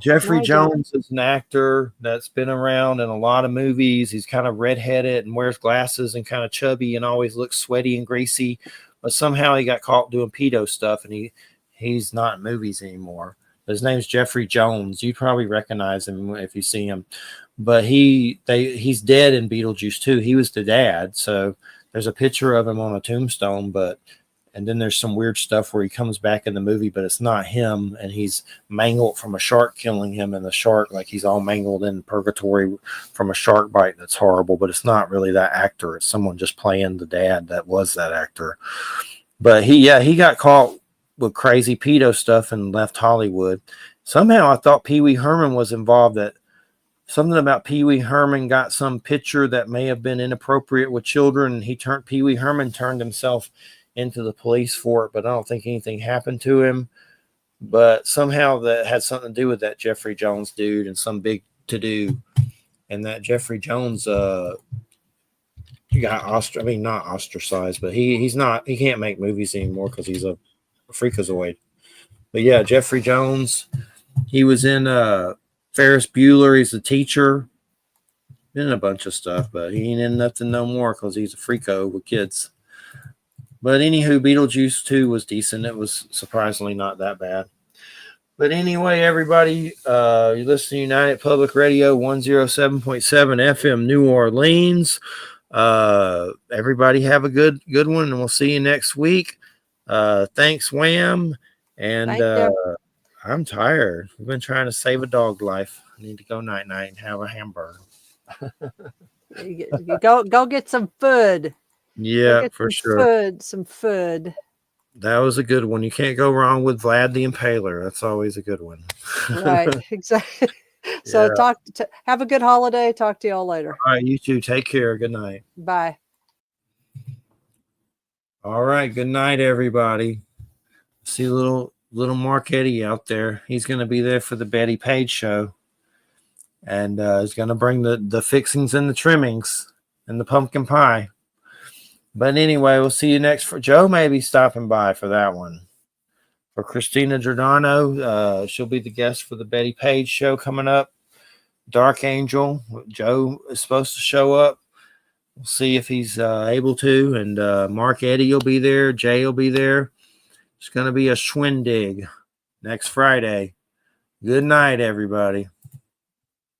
Jeffrey Jones is an actor that's been around in a lot of movies. He's kind of redheaded and wears glasses and kind of chubby and always looks sweaty and greasy. But somehow he got caught doing pedo stuff and he's not in movies anymore. His name's Jeffrey Jones. You'd probably recognize him if you see him. But he's dead in Beetlejuice too. He was the dad. So there's a picture of him on a tombstone, and then there's some weird stuff where he comes back in the movie, but it's not him, and he's mangled from a shark killing him, and the shark, like he's all mangled in purgatory from a shark bite. That's horrible, but it's not really that actor. It's someone just playing the dad that was that actor. But he got caught with crazy pedo stuff and left Hollywood. Somehow I thought Pee Wee Herman was involved. That something about Pee Wee Herman got some picture that may have been inappropriate with children, and Pee Wee Herman turned himself into the police for it, but I don't think anything happened to him. But somehow that had something to do with that Jeffrey Jones dude and some big to-do. And that Jeffrey Jones he got not ostracized, but he can't make movies anymore because he's a freakazoid. But yeah, Jeffrey Jones, he was in Ferris Bueller. He's a teacher, in a bunch of stuff, but he ain't in nothing no more because he's a freako with kids. But anywho, Beetlejuice 2 was decent. It was surprisingly not that bad. But anyway, everybody, you listen to United Public Radio 107.7 FM New Orleans. Everybody have a good one, and we'll see you next week. Thanks, Wham. And I'm tired. We've been trying to save a dog life. I need to go night-night and have a hamburger. Go get some food. Yeah, for sure. Some food. That was a good one. You can't go wrong with Vlad the Impaler. That's always a good one. Right, exactly. So have a good holiday. Talk to y'all later. All right, you too. Take care. Good night. Bye. All right, good night, everybody. See little Mark Eddy out there. He's going to be there for the Betty Page show. And he's going to bring the fixings and the trimmings and the pumpkin pie. But anyway, we'll see you next. For Joe may be stopping by for that one. For Christina Giordano, she'll be the guest for the Betty Page show coming up. Dark Angel, Joe is supposed to show up. We'll see if he's able to. And Mark Eddy will be there. Jay will be there. It's going to be a schwindig next Friday. Good night, everybody.